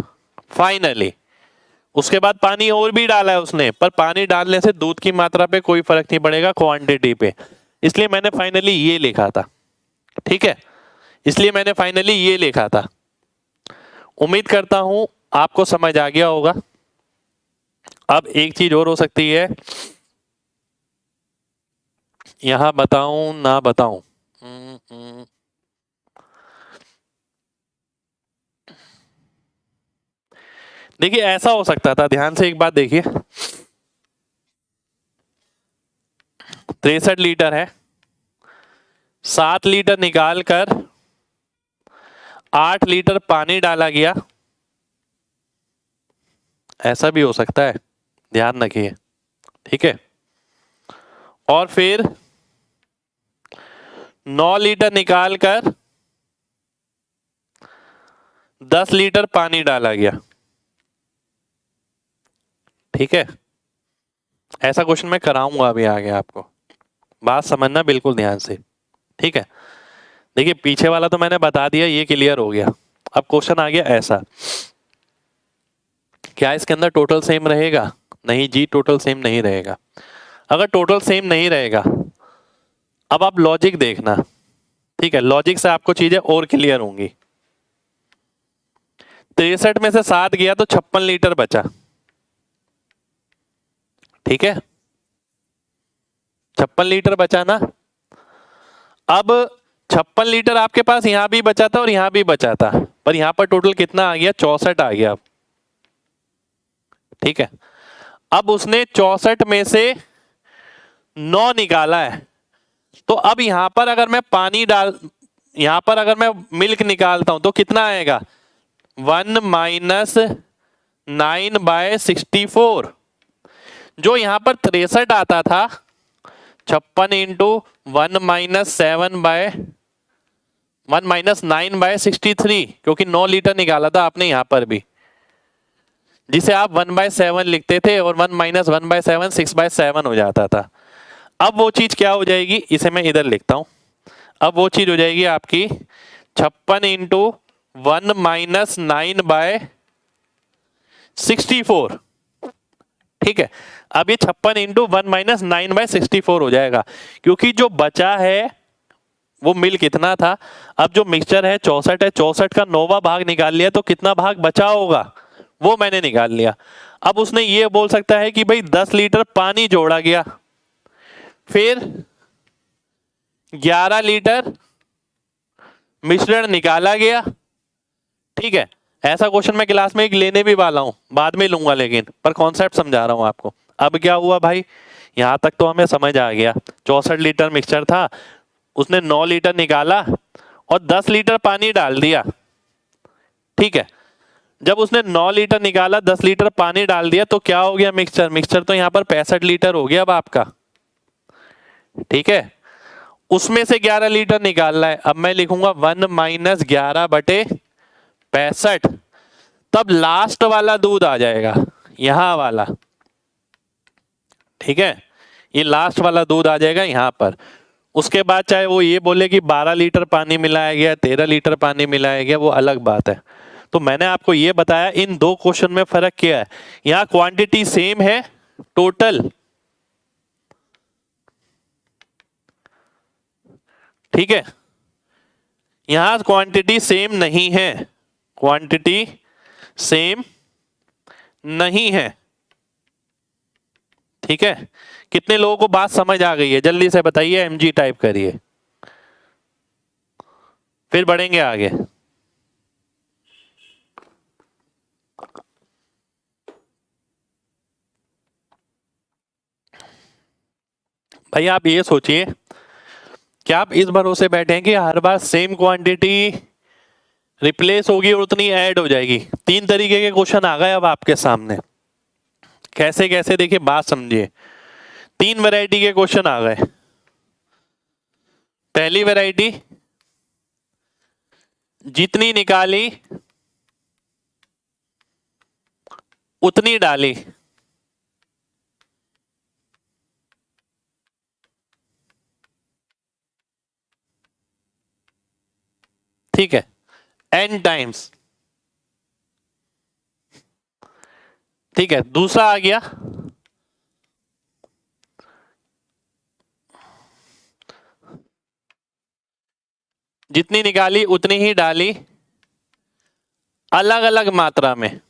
फाइनली। उसके बाद पानी और भी डाला है उसने, पर पानी डालने से दूध की मात्रा पे कोई फर्क नहीं पड़ेगा, क्वांटिटी पे, इसलिए मैंने फाइनली ये लिखा था। ठीक है, इसलिए मैंने फाइनली ये लिखा था। उम्मीद करता हूं आपको समझ आ गया होगा। अब एक चीज और हो सकती है, यहां बताऊं ना बताऊं, देखिए ऐसा हो सकता था, ध्यान से एक बात देखिए, 63 लीटर है, 7 लीटर निकाल कर 8 लीटर पानी डाला गया, ऐसा भी हो सकता है, ध्यान रखिए। ठीक है, और फिर 9 लीटर निकाल कर 10 लीटर पानी डाला गया। ठीक है, ऐसा क्वेश्चन मैं कराऊंगा अभी आगे आपको, बात समझना बिल्कुल ध्यान से। ठीक है, देखिए पीछे वाला तो मैंने बता दिया, ये क्लियर हो गया। अब क्वेश्चन आ गया ऐसा, क्या इसके अंदर टोटल सेम रहेगा? नहीं जी, टोटल सेम नहीं रहेगा। अगर टोटल सेम नहीं रहेगा, अब आप लॉजिक देखना। ठीक है, लॉजिक से आपको चीजें और क्लियर होंगी। 63 में से 7 गया तो 56 लीटर बचा। ठीक है, 56 लीटर बचा ना। अब 56 लीटर आपके पास यहां भी बचा था और यहां भी बचा था, पर यहां पर टोटल कितना आ गया? 64 आ गया। ठीक है, अब उसने 64 में से 9 निकाला है, तो अब यहां पर अगर मैं पानी डाल, यहां पर अगर मैं मिल्क निकालता हूं तो कितना आएगा? 1 माइनस 9/64। जो यहां पर 63 आता था, 56 इंटू 1 माइनस 9/63, क्योंकि 9 लीटर निकाला था आपने यहां पर भी, जिसे आप 1/7 लिखते थे, और 1 माइनस 1/7 6/7 हो जाता था। अब वो चीज क्या हो जाएगी, इसे मैं इधर लिखता हूं। अब वो चीज हो जाएगी आपकी 56 इंटू 1 माइनस 9/64। ठीक है, अब ये 56 इंटू 1 माइनस 9/64 हो जाएगा, क्योंकि जो बचा है वो मिल कितना था। अब जो मिक्सचर है 64 है, 64 का 9वां भाग निकाल लिया तो कितना भाग बचा होगा वो मैंने निकाल लिया। अब उसने ये बोल सकता है कि भाई 10 लीटर पानी जोड़ा गया, फिर 11 लीटर मिश्रण निकाला गया। ठीक है, ऐसा क्वेश्चन मैं क्लास में एक लेने भी वाला हूं, बाद में लूंगा, लेकिन पर कॉन्सेप्ट समझा रहा हूं आपको। अब क्या हुआ भाई, यहां तक तो हमें समझ आ गया। 64 लीटर मिक्सचर था, उसने 9 लीटर निकाला और 10 लीटर पानी डाल दिया। ठीक है, जब उसने 9 लीटर निकाला, 10 लीटर पानी डाल दिया, तो क्या हो गया मिक्सचर? मिक्सचर तो यहां पर 65 लीटर हो गया अब आपका। ठीक है, उसमें से 11 लीटर निकालना है। अब मैं लिखूंगा 1 माइनस 11/65, तब लास्ट वाला दूध आ जाएगा, यहां वाला। ठीक है, ये लास्ट वाला दूध आ जाएगा यहां पर। उसके बाद चाहे वो ये बोले कि 12 लीटर पानी मिलाया गया, 13 लीटर पानी मिलाया गया, वो अलग बात है। तो मैंने आपको ये बताया इन दो क्वेश्चन में फर्क क्या है। यहां क्वांटिटी सेम है, टोटल, ठीक है, यहां क्वांटिटी सेम नहीं है, क्वांटिटी सेम नहीं है। ठीक है, कितने लोगों को बात समझ आ गई है? जल्दी से बताइए, एमजी टाइप करिए, फिर बढ़ेंगे आगे। भाई आप ये सोचिए कि आप इस भरोसे बैठे हैं कि हर बार सेम क्वांटिटी रिप्लेस होगी और उतनी ऐड हो जाएगी। 3 तरीके के क्वेश्चन आ गए अब आपके सामने। कैसे कैसे, देखिए बात समझिए। 3 वैरायटी के क्वेश्चन आ गए। पहली वैरायटी, जितनी निकाली उतनी डाली। ठीक है, n टाइम्स। ठीक है, दूसरा आ गया, जितनी निकाली उतनी ही डाली, अलग अलग मात्रा में।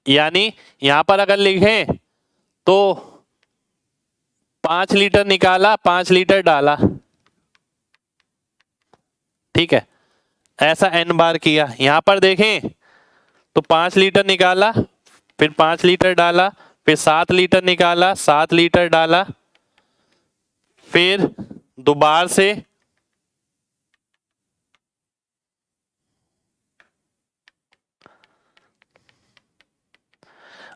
यानी यहां पर अगर लिखें तो 5 लीटर निकाला, 5 लीटर डाला। ठीक है, ऐसा n बार किया। यहां पर देखें तो 5 लीटर निकाला, फिर 5 लीटर डाला, फिर 7 लीटर निकाला, 7 लीटर डाला, फिर दोबारा से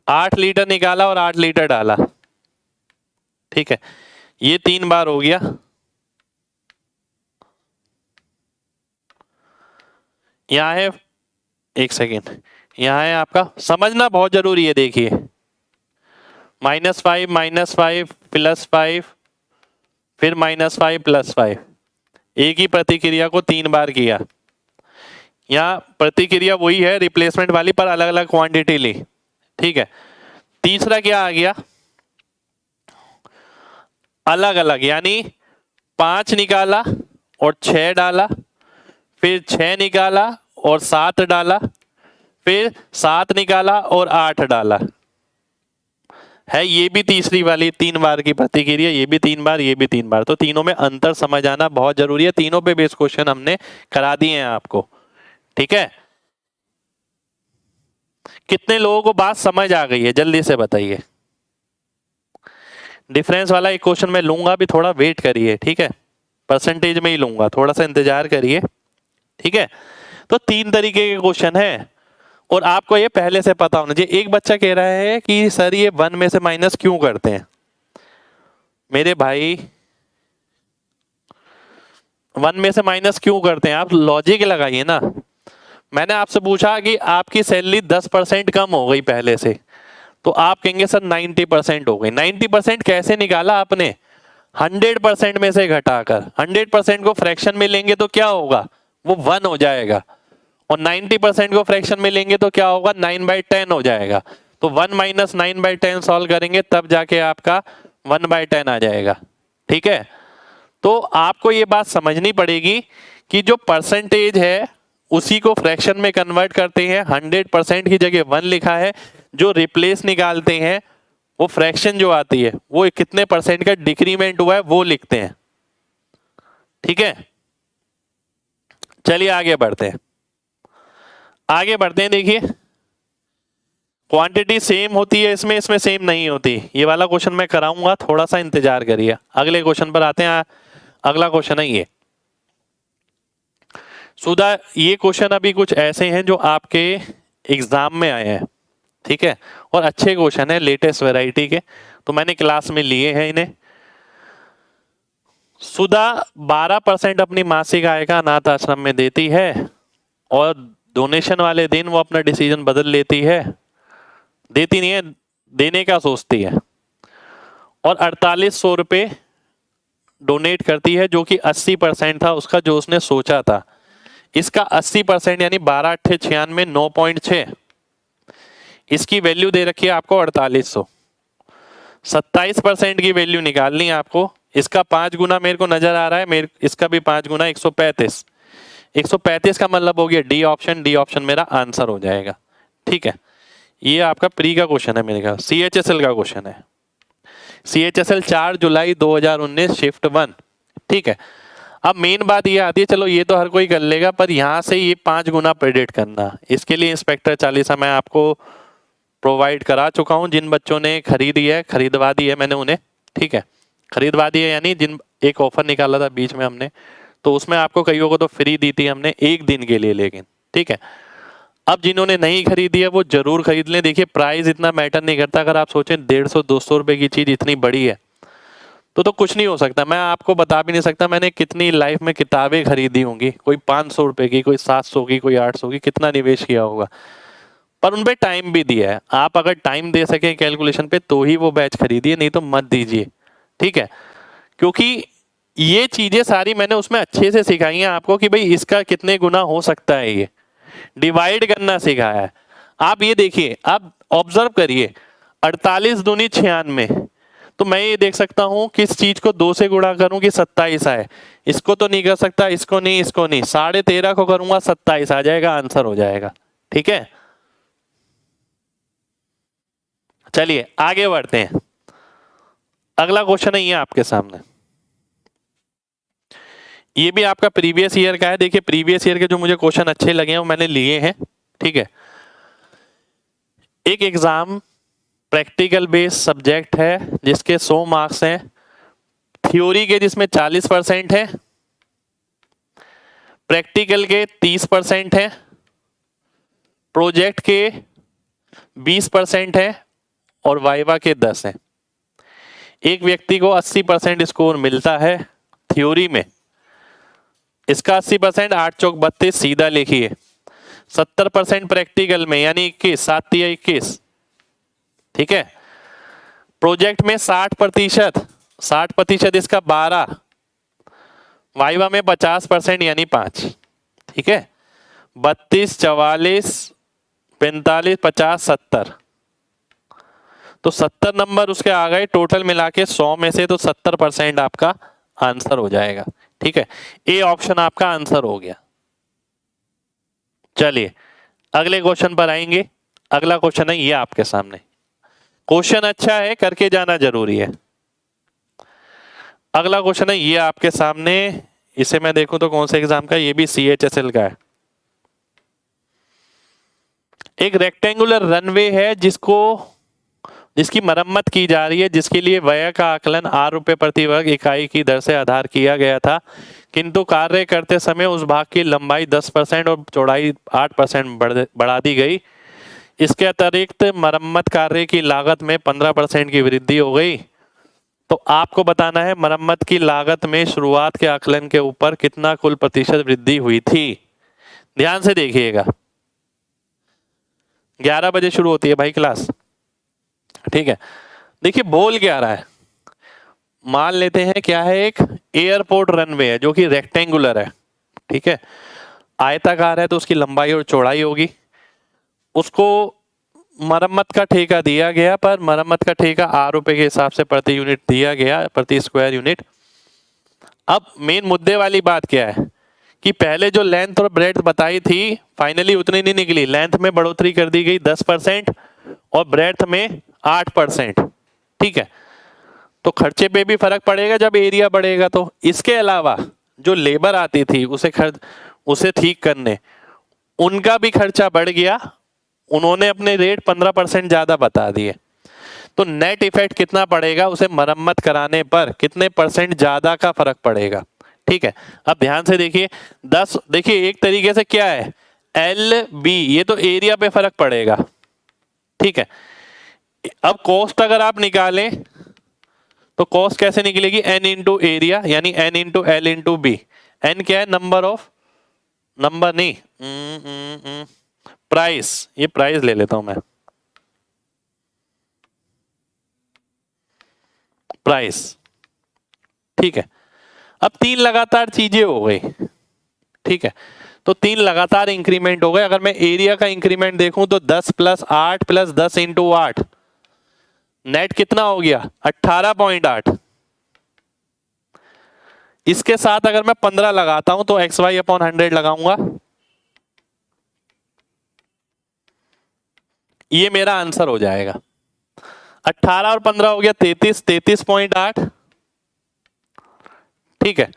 8 लीटर निकाला और 8 लीटर डाला। ठीक है, ये 3 बार हो गया। यहां है, एक सेकेंड, यहां है आपका, समझना बहुत जरूरी है। देखिए -5 +5 फिर -5 +5, एक ही प्रतिक्रिया को 3 बार किया। यहाँ प्रतिक्रिया वही है रिप्लेसमेंट वाली, पर अलग अलग क्वांटिटी ली। ठीक है, तीसरा क्या आ गया, अलग अलग, यानी 5 निकाला और 6 डाला, फिर 6 निकाला और 7 डाला, फिर 7 निकाला और 8 डाला। है ये भी तीसरी वाली 3 बार की प्रतिक्रिया, ये भी 3 बार, ये भी 3 बार। तो तीनों में अंतर समझ आना बहुत जरूरी है। तीनों पे बेस क्वेश्चन हमने करा दिए हैं आपको। ठीक है, कितने लोगों को बात समझ आ गई है, जल्दी से बताइए। डिफरेंस वाला एक क्वेश्चन मैं लूंगा भी, थोड़ा वेट करिए। ठीक है, परसेंटेज में ही लूंगा, थोड़ा सा इंतजार करिए। ठीक है, तो 3 तरीके के क्वेश्चन है और आपको ये पहले से पता होना चाहिए। एक बच्चा कह रहा है कि सर ये 1 में से माइनस क्यों करते हैं। मेरे भाई 1 में से माइनस क्यों करते हैं, आप लॉजिक लगाइए ना। मैंने आपसे पूछा कि आपकी सैलरी 10% कम हो गई पहले से, तो आप कहेंगे सर 90% हो गई। 90% कैसे निकाला आपने, 100% में से घटाकर। 100% को फ्रैक्शन में लेंगे तो क्या होगा, वो 1 हो जाएगा, और 90% को फ्रैक्शन में लेंगे तो क्या होगा, 9/10 हो जाएगा। तो 1 - 9/10 सॉल्व करेंगे तब जाके आपका 1/10 आ जाएगा। ठीक है, तो आपको ये बात समझनी पड़ेगी कि जो परसेंटेज है उसी को फ्रैक्शन में कन्वर्ट करते हैं। 100% की जगह 1 लिखा है, जो रिप्लेस निकालते हैं वो फ्रैक्शन जो आती है वो कितने परसेंट का डिक्रीमेंट हुआ है वो लिखते हैं। ठीक है, चलिए आगे बढ़ते हैं, आगे बढ़ते हैं। देखिए क्वांटिटी सेम होती है इसमें, इसमें सेम नहीं होती। ये वाला क्वेश्चन मैं कराऊंगा, थोड़ा सा इंतजार करिए। अगले क्वेश्चन पर आते हैं। अगला क्वेश्चन है ये सुधा, ये क्वेश्चन अभी कुछ ऐसे हैं जो आपके एग्जाम में आए हैं। ठीक है, और अच्छे क्वेश्चन है, लेटेस्ट वैरायटी के, तो मैंने क्लास में लिए हैं इन्हें। सुधा 12% अपनी मासिक आय का अनाथ आश्रम में देती है और डोनेशन वाले दिन वो अपना डिसीजन बदल लेती है, देती नहीं है, देने का सोचती है, और 4800 रुपये डोनेट करती है, जो कि 80% था उसका जो उसने सोचा था। इसका 80% यानी 12 × 8 = 96, 9.6। इसकी वैल्यू दे रखी है आपको 4800। 27% की वैल्यू निकालनी है आपको। इसका 5 गुना मेरे को नजर आ रहा है, मेरे इसका भी 5 गुना 135। 135 का मतलब हो गया डी ऑप्शन, डी ऑप्शन मेरा आंसर हो जाएगा। ठीक है, ये आपका प्री का क्वेश्चन है, मेरे ख्याल CHSL का क्वेश्चन है। CHSL 4 जुलाई 2019 शिफ्ट 1। ठीक है, अब मेन बात ये आती है, चलो ये तो हर कोई कर लेगा, पर यहां से ये 5 गुना प्रेडिक्ट करना, इसके लिए इंस्पेक्टर चालीसा मैं आपको प्रोवाइड करा चुका हूं। जिन बच्चों ने खरीदी है, खरीदवा दी है मैंने उन्हें। ठीक है, खरीदवा दी है यानी जिन, एक ऑफर निकाला था बीच में हमने, तो उसमें आपको कईयों को तो फ्री दी थी हमने 1 दिन के लिए, लेकिन ठीक है। अब जिन्होंने नहीं खरीदी है वो जरूर खरीद लें। देखिए प्राइस इतना मैटर नहीं करता, अगर आप सोचें 150-200 रुपए की चीज इतनी बड़ी है तो कुछ नहीं हो सकता। मैं आपको बता भी नहीं सकता मैंने कितनी लाइफ में किताबें खरीदी होंगी, कोई 500 रुपए की, कोई 700 की, कोई 800 की, कितना निवेश किया होगा, पर उन पे टाइम भी दिया है। आप अगर टाइम दे सके कैलकुलेशन पे तो ही वो बैच खरीदिए, नहीं तो मत दीजिए। ठीक है, क्योंकि ये चीजें सारी मैंने उसमें अच्छे से सिखाई हैं आपको कि भाई इसका कितने गुना हो सकता है, ये डिवाइड करना सिखाया है। आप ये देखिए, आप ऑब्जर्व करिए, 48 दूनी 96, तो मैं ये देख सकता हूं किस चीज को 2 से गुणा करूं कि 27 आए। इसको तो नहीं कर सकता, इसको नहीं, इसको नहीं, 13.5 को करूंगा 27 आ जाएगा, आंसर हो जाएगा। ठीक है, चलिए आगे बढ़ते हैं। अगला क्वेश्चन है ये आपके सामने, ये भी आपका प्रीवियस ईयर का है। देखिए प्रीवियस ईयर के जो मुझे क्वेश्चन अच्छे लगे हैं वो मैंने लिए हैं। ठीक है, एक एग्जाम प्रैक्टिकल बेस्ड सब्जेक्ट है जिसके 100 मार्क्स हैं, थ्योरी के जिसमें 40% है, प्रैक्टिकल के 30% है, प्रोजेक्ट के 20% है और वाइवा के 10 है। एक व्यक्ति को 80% स्कोर मिलता है थ्योरी में, इसका 80%, 8 चौक 32 सीधा लिखिए। 70% प्रैक्टिकल में यानी 21, 7 तिया 21। ठीक है, प्रोजेक्ट में 60%, 60% इसका 12, वाइवा में 50% यानी 5। ठीक है, 32, 44, 45, 50, 70, तो 70 नंबर उसके आ गए टोटल मिला के 100 में से, तो 70% आपका आंसर हो जाएगा। ठीक है, ए ऑप्शन आपका आंसर हो गया। चलिए अगले क्वेश्चन पर आएंगे। अगला क्वेश्चन है ये आपके सामने। क्वेश्चन अच्छा है, करके जाना जरूरी है। अगला क्वेश्चन है ये आपके सामने, इसे मैं देखूं तो कौन से एग्जाम का, ये भी CHSL का है। एक रेक्टेंगुलर रनवे है जिसकी मरम्मत की जा रही है, जिसके लिए व्यय का आकलन 8 रुपये प्रति वर्ग इकाई की दर से आधार किया गया था, किंतु कार्य करते समय उस भाग की लंबाई 10% और चौड़ाई 8% बढ़ा दी गई। इसके अतिरिक्त मरम्मत कार्य की लागत में 15% की वृद्धि हो गई। तो आपको बताना है मरम्मत की लागत में शुरुआत के आकलन के ऊपर कितना कुल प्रतिशत वृद्धि हुई थी। ध्यान से देखिएगा, 11 बजे शुरू होती है भाई क्लास। ठीक है, देखिए बोल क्या रहा है, मान लेते हैं क्या है, एक एयरपोर्ट रनवे है जो कि रेक्टेंगुलर है। ठीक है, आयताकार है तो उसकी लंबाई और चौड़ाई होगी। उसको मरम्मत का ठेका दिया गया, पर मरम्मत का ठेका 8 रुपए के हिसाब से प्रति यूनिट दिया गया, प्रति स्क्वायर यूनिट। अब मेन मुद्दे वाली बात क्या है कि पहले जो लेंथ और ब्रेड्थ बताई थी फाइनली उतनी नहीं निकली। लेंथ में बढ़ोतरी कर दी गई 10% और ब्रेड्थ में 8%। ठीक है, तो खर्चे पे भी फर्क पड़ेगा जब एरिया बढ़ेगा। तो इसके अलावा जो लेबर आती थी उसे ठीक करने, उनका भी खर्चा बढ़ गया, उन्होंने अपने रेट 15% ज्यादा बता दिए। तो नेट इफेक्ट कितना पड़ेगा, उसे मरम्मत कराने पर कितने % ज्यादा का फर्क पड़ेगा। ठीक है, अब ध्यान से देखिए 10, देखिए एक तरीके से क्या है LB, ये तो एरिया पे फर्क पड़ेगा। ठीक है, अब कॉस्ट अगर आप निकालें तो कॉस्ट कैसे निकलेगी, N इंटू एरिया यानी N into L into B। N क्या है, नंबर नहीं, प्राइस, ये प्राइस ले लेता हूं मैं, प्राइस। ठीक है, अब 3 लगातार चीजें हो गई। ठीक है, तो 3 लगातार इंक्रीमेंट हो गए। अगर मैं एरिया का इंक्रीमेंट देखूं तो 10 + 8 + 10 इंटू 8, नेट कितना हो गया 18.8। इसके साथ अगर मैं 15 लगाता हूं तो XY/100 लगाऊंगा, ये मेरा आंसर हो जाएगा। 18 और 15 हो गया 33, 33.8। ठीक है,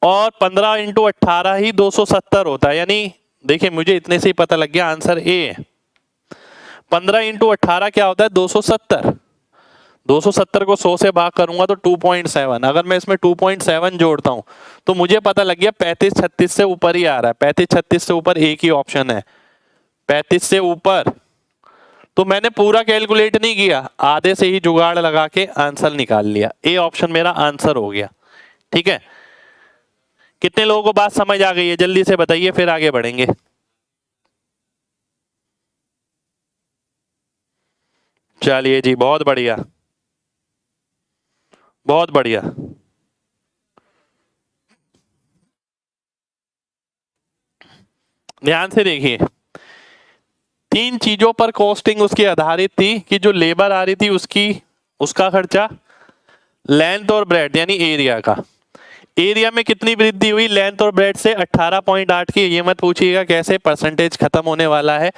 और 15 इंटू 18 ही 270 होता है, यानी देखिए मुझे इतने से ही पता लग गया आंसर ए है। 15 इंटू 18 क्या होता है 270। 270 को 100 से भाग करूंगा तो 2.7। अगर मैं इसमें 2.7 जोड़ता हूं तो मुझे पता लग गया 35-36 से ऊपर ही आ रहा है। 35-36 से ऊपर एक ही ऑप्शन है, 35 से ऊपर। तो मैंने पूरा कैलकुलेट नहीं किया, आधे से ही जुगाड़ लगा के आंसर निकाल लिया। ए ऑप्शन मेरा आंसर हो गया। ठीक है, कितने लोगों को बात समझ आ गई है, जल्दी से बताइए फिर आगे बढ़ेंगे। चलिए जी, बहुत बढ़िया, बहुत बढ़िया। ध्यान से देखिए, 3 चीजों पर कॉस्टिंग उसकी आधारित थी कि जो लेबर आ रही थी उसका खर्चा, लेंथ और ब्रेड यानी एरिया का। एरिया में कितनी वृद्धि हुई लेंथ और ब्रेड से, 18.8 की। ये मत पूछिएगा कैसे, परसेंटेज खत्म होने वाला है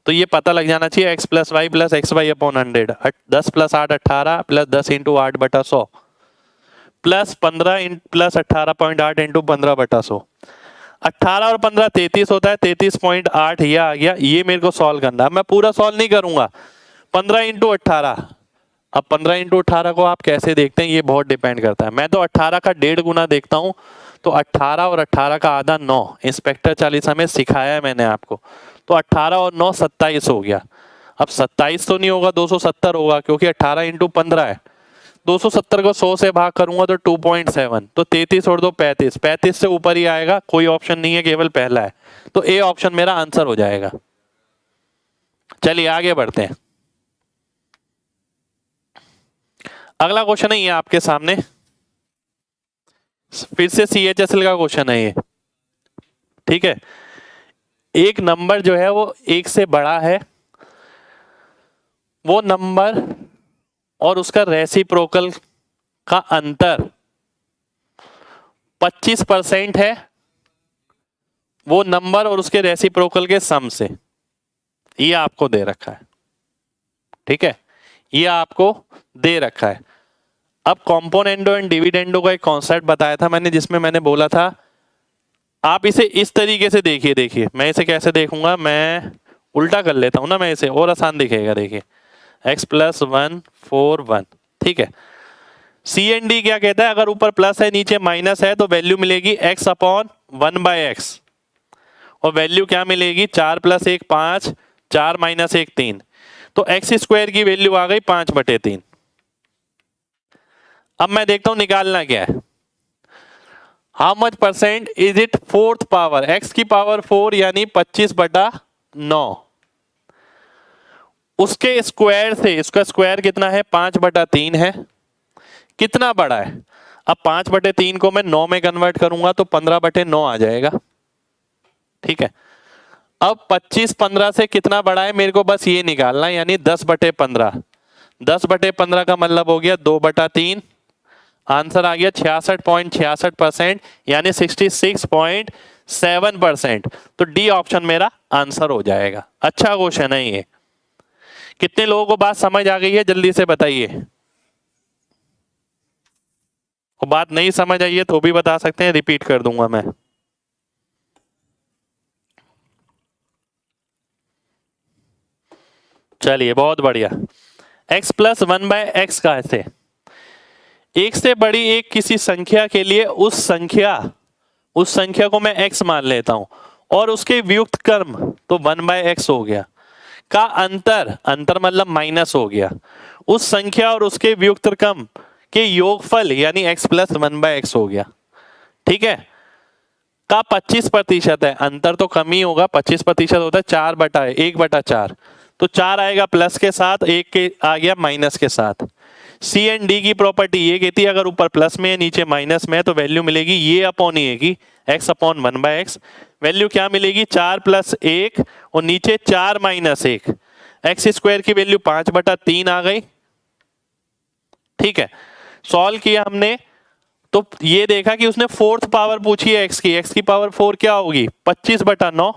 तो ये पता लग जाना चाहिए, x + y + xy/100। 10 + 8 18 + 10 into 8/100 plus 15 plus 18.8 into 15/100। 18 और 15 33 होता है, 33.8 ये आ गया। ये मेरे को सॉल्व करना है, मैं पूरा सॉल्व नहीं करूंगा। 15 इंटू 18, अब 15 इंटू 18 को आप कैसे देखते हैं ये बहुत डिपेंड करता है। मैं तो 18 का 1.5 गुना देखता हूं, तो 18 और 18 का आधा 9, इंस्पेक्टर चालीसा में सिखाया है मैंने आपको। तो 18 और 9 27 हो गया। अब 27 तो नहीं होगा, 270 होगा, क्योंकि 18 इंटू 15 है। 270 को 100 से भाग करूंगा तो 2.7, तो 33 और 2 35, 35 से ऊपर ही आएगा, कोई ऑप्शन नहीं है, केवल पहला है। तो ए ऑप्शन मेरा आंसर हो जाएगा। चलिए आगे बढ़ते हैं। अगला क्वेश्चन है ये आपके सामने, फिर से CHSL का क्वेश्चन है ये, ठीक है। एक नंबर जो है वो 1 से बड़ा है, वो नंबर और उसका रेसिप्रोकल का अंतर 25% है, वो नंबर और उसके रेसिप्रोकल के सम से। ये आपको दे रखा है, ठीक है, ये आपको दे रखा है। अब कॉम्पोनेंडो एंड डिविडेंडो का एक कॉन्सेप्ट बताया था मैंने, जिसमें मैंने बोला था आप इसे इस तरीके से देखिए। देखिए मैं इसे कैसे देखूंगा, मैं उल्टा कर लेता हूं ना, मैं इसे और आसान दिखेगा। देखिए x + 1 4 1, ठीक है। CND क्या कहता है, अगर ऊपर प्लस है नीचे माइनस है तो वैल्यू मिलेगी x/1/x, और वैल्यू क्या मिलेगी, 4 + 1 5, 4 - 1 3, तो x² की वैल्यू आ गई 5/3। अब मैं देखता हूं निकालना क्या है। How much percent is it 4th power, x की पावर 4 यानी 25/9, उसके स्क्वायर से, इसका स्क्वायर कितना है 5/3 है, कितना बड़ा है। अब 5/3 को मैं 9 में कन्वर्ट करूंगा तो 15/9 आ जाएगा, ठीक है। अब 25 15 से कितना बड़ा है मेरे को बस ये निकालना है, यानी 10/15। 10/15 का मतलब हो गया 2/3, आंसर आ गया 66.66%, यानी 66.7%। तो डी ऑप्शन मेरा आंसर हो जाएगा। अच्छा क्वेश्चन है ये। कितने लोगों को बात समझ आ गई है, जल्दी से बताइए। और बात नहीं समझ आई है तो भी बता सकते हैं, रिपीट कर दूंगा मैं। चलिए बहुत बढ़िया। x + 1/x का ऐसे, एक से बड़ी एक किसी संख्या के लिए उस संख्या को मैं x मान लेता हूं, और उसके व्युक्त क्रम तो 1/x हो गया, का अंतर मतलब माइनस हो गया, उस संख्या और उसके व्युक्त क्रम के योगफल यानी x + 1/x हो गया, ठीक है। का 25% है, अंतर तो कम ही होगा, 25% होता है 4/1/4, तो 4 आएगा प्लस के साथ, 1 के आ गया माइनस के साथ। CND की प्रॉपर्टी ये कहती है अगर ऊपर प्लस में है नीचे माइनस में है तो वैल्यू मिलेगी ये अपॉन ये की x/1/x। वैल्यू क्या मिलेगी, 4 + 1 और नीचे 4 - 1, x² की वैल्यू 5/3 आ गई, ठीक है। सॉल्व किया हमने तो ये देखा कि उसने 4th पावर पूछी है x की पावर 4 क्या होगी 25/9,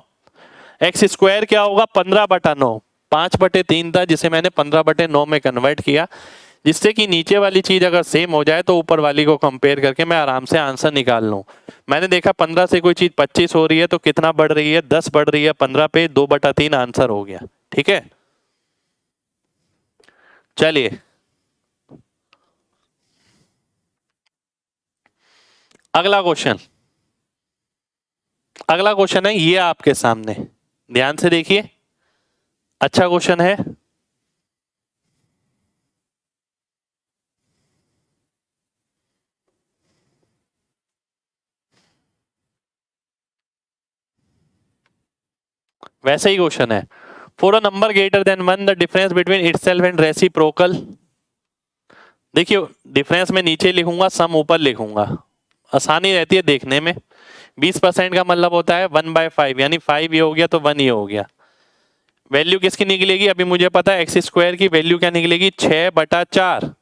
x² क्या होगा 15/9, 5/3 था जिसे मैंने 15/9 में कन्वर्ट किया, जिससे कि नीचे वाली चीज अगर सेम हो जाए तो ऊपर वाली को कंपेयर करके मैं आराम से आंसर निकाल लूं। मैंने देखा 15 से कोई चीज 25 हो रही है तो कितना बढ़ रही है, 10 बढ़ रही है 15 पे, 2/3 आंसर हो गया, ठीक है। चलिए अगला क्वेश्चन है ये आपके सामने, ध्यान से देखिए, अच्छा क्वेश्चन है। वैसे ही क्वेश्चन है, for a number greater than 1 the difference between itself and reciprocal. देखिए डिफरेंस में नीचे लिखूंगा, सम ऊपर लिखूंगा, आसानी रहती है देखने में। 20% का मतलब होता है 1/5, यानी 5 ये हो गया तो 1 ये हो गया। वैल्यू किसकी निकलेगी, अभी मुझे पता है x² की वैल्यू क्या निकलेगी 6/4,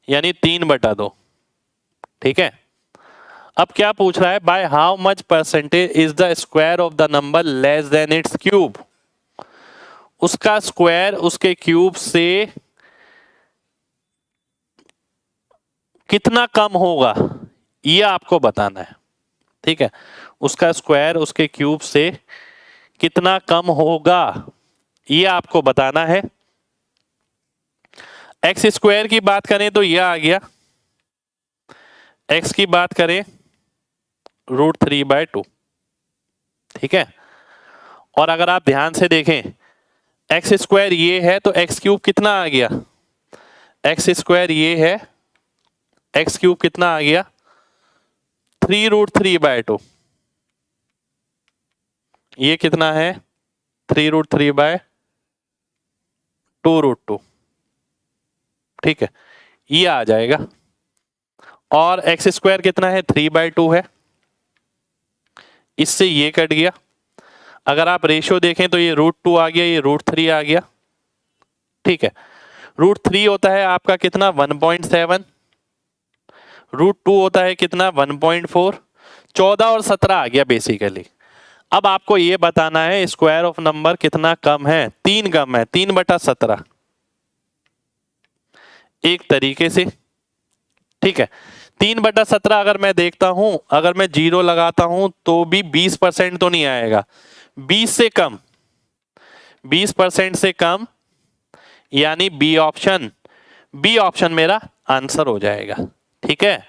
यानी 3/2, ठीक है। अब क्या पूछ रहा है, by how much percentage is the square of the number less than it's cube. उसका स्क्वायर उसके क्यूब से कितना कम होगा ये आपको बताना है। ठीक है, उसका स्क्वायर उसके क्यूब से कितना कम होगा ये आपको बताना है। एक्स स्क्वायर की बात करें तो ये आ गया, एक्स की बात करें √3/2। ठीक है, और अगर आप ध्यान से देखें एक्स स्क्वायर ये है तो एक्स क्यूब कितना आ गया, एक्स स्क्वायर ये है, एक्स क्यूब कितना आ गया 3√3/2। ये कितना है 3√3/2√2। ठीक है, ये आ जाएगा। और एक्स स्क्वायर कितना है 3/2 है, इससे ये कट गया। अगर आप रेशियो देखें तो ये √2 आ गया, ये √3 आ गया। ठीक है, √3 होता है आपका कितना 1.7, √2 होता है कितना 1.4, 14 और 17 आ गया बेसिकली। अब आपको ये बताना है स्क्वायर ऑफ नंबर कितना कम है, 3 कम है, 3/17 एक तरीके से। ठीक है, 3/17 अगर मैं देखता हूं, अगर मैं 0 लगाता हूं तो भी 20% तो नहीं आएगा, 20 से कम, 20% से कम, यानी बी ऑप्शन, बी ऑप्शन मेरा आंसर हो जाएगा। ठीक है,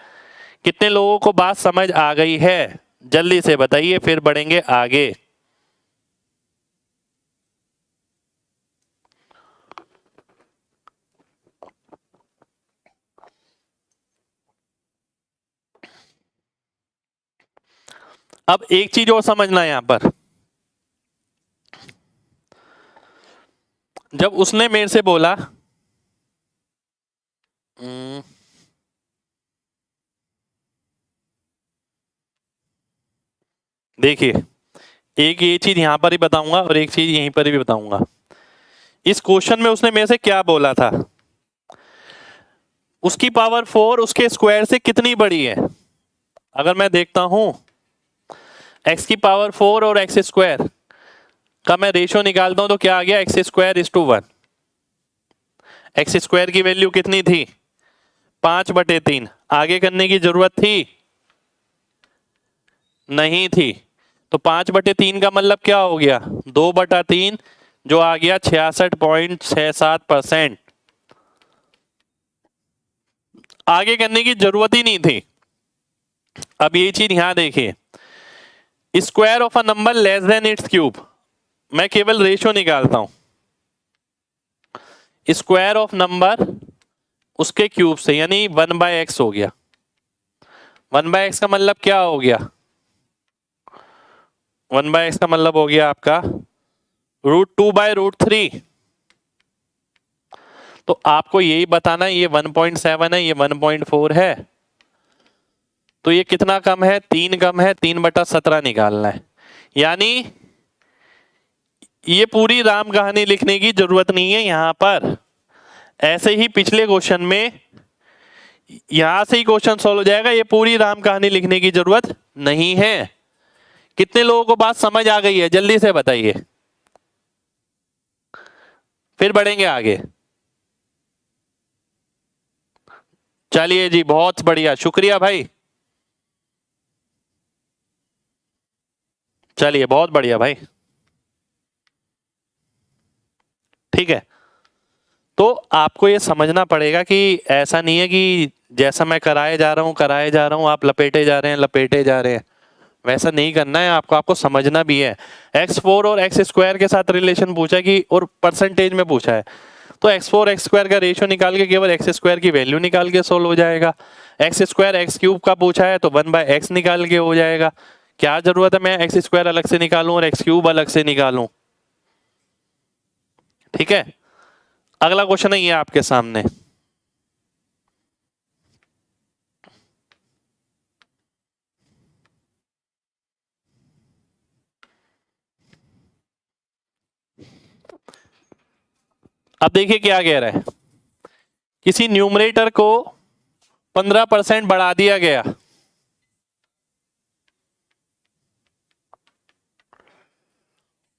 कितने लोगों को बात समझ आ गई है जल्दी से बताइए, फिर बढ़ेंगे आगे। अब एक चीज और समझना है यहां पर, जब उसने मेरे से बोला देखिए, एक ये चीज यहां पर ही बताऊंगा और एक चीज यहीं पर भी बताऊंगा। इस क्वेश्चन में उसने मेरे से क्या बोला था, उसकी पावर 4 उसके स्क्वायर से कितनी बड़ी है। अगर मैं देखता हूं एक्स की पावर 4 और एक्स स्क्वायर का मैं रेशियो निकालता हूं तो क्या आ गया x²1। एक्स स्क्वायर की वैल्यू कितनी थी 5/3, आगे करने की जरूरत थी नहीं थी, तो 5/3 का मतलब क्या हो गया 2/3, जो आ गया 66.67%। आगे करने की जरूरत ही नहीं थी। अब ये चीज यहां देखिए, square of a number less than it's cube, मैं केवल रेशियो निकालता हूं, स्क्वायर ऑफ नंबर उसके क्यूब से, यानी 1/x हो गया। 1/x का मतलब क्या हो गया, 1/x का मतलब हो गया आपका √2/√3। तो आपको यही बताना है, ये 1.7 है, ये 1.4 है, तो ये कितना कम है 3 कम है, 3/17 निकालना है। यानी ये पूरी राम कहानी लिखने की जरूरत नहीं है यहां पर, ऐसे ही पिछले क्वेश्चन में यहां से ही क्वेश्चन सॉल्व हो जाएगा, ये पूरी राम कहानी लिखने की जरूरत नहीं है। कितने लोगों को बात समझ आ गई है जल्दी से बताइए, फिर बढ़ेंगे आगे। चलिए जी, बहुत बढ़िया, शुक्रिया भाई, चलिए बहुत बढ़िया भाई। ठीक है, तो आपको ये समझना पड़ेगा कि ऐसा नहीं है कि जैसा मैं कराए जा रहा हूं आप लपेटे जा रहे हैं, लपेटे जा रहे हैं, वैसा नहीं करना है आपको, आपको समझना भी है। x4 और एक्स स्क्वायर के साथ रिलेशन पूछा है कि, और परसेंटेज में पूछा है, तो x4 एक्स स्क्वायर का रेशियो निकाल के केवल एक्स स्क्वायर की वैल्यू निकाल के सोल्व हो जाएगा। एक्स स्क्वायर एक्स क्यूब का पूछा है तो 1/x निकाल के हो जाएगा। क्या जरूरत है मैं एक्स स्क्वायर अलग से निकालूं और एक्स क्यूब अलग से निकालूं। ठीक है, अगला क्वेश्चन है ये आपके सामने, अब देखिए क्या कह रहा है, किसी न्यूमरेटर को 15% बढ़ा दिया गया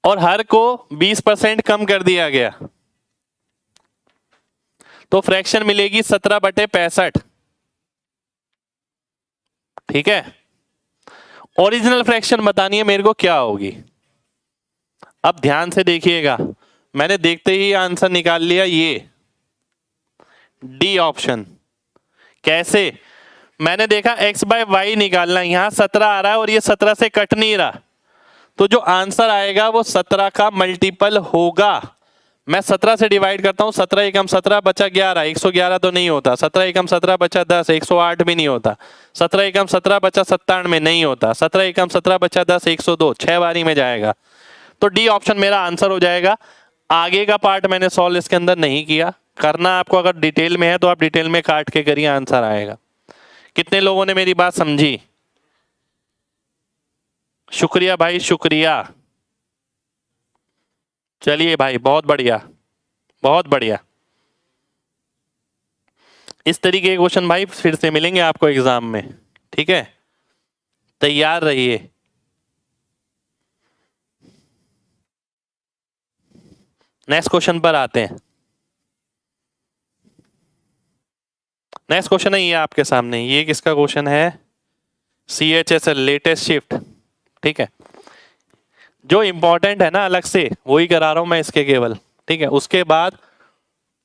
और हर को 20% कम कर दिया गया, तो फ्रैक्शन मिलेगी 17/65। ठीक है, ओरिजिनल फ्रैक्शन बतानी है मेरे को क्या होगी। अब ध्यान से देखिएगा, मैंने देखते ही आंसर निकाल लिया, ये डी ऑप्शन। कैसे? मैंने देखा x बाय वाई निकालना, यहां 17 आ रहा है और ये 17 से कट नहीं रहा, तो जो आंसर आएगा वो 17 का मल्टीपल होगा। मैं 17 से डिवाइड करता हूं, 17 एकम 17 बचा 11, 111 तो नहीं होता, 17 एकम 17 बचा 10, 108 भी नहीं होता, 17 एकम 17 बचा 97 में नहीं होता, 17 एकम 17 बचा 10, 102, 6 बारी में जाएगा। तो डी ऑप्शन मेरा आंसर हो जाएगा। आगे का पार्ट मैंने सॉल्व इसके अंदर नहीं किया, करना आपको अगर डिटेल में है तो आप डिटेल में काट के करिए, आंसर आएगा। कितने लोगों ने मेरी बात समझी? शुक्रिया भाई, शुक्रिया। चलिए भाई, बहुत बढ़िया, बहुत बढ़िया। इस तरीके के क्वेश्चन भाई फिर से मिलेंगे आपको एग्जाम में, ठीक है, तैयार रहिए। नेक्स्ट क्वेश्चन पर आते हैं। नेक्स्ट क्वेश्चन है ये आपके सामने, ये किसका क्वेश्चन है? CHSL लेटेस्ट शिफ्ट, ठीक है। जो इंपॉर्टेंट है ना अलग से वही करा रहा हूं मैं इसके केवल, ठीक है। उसके बाद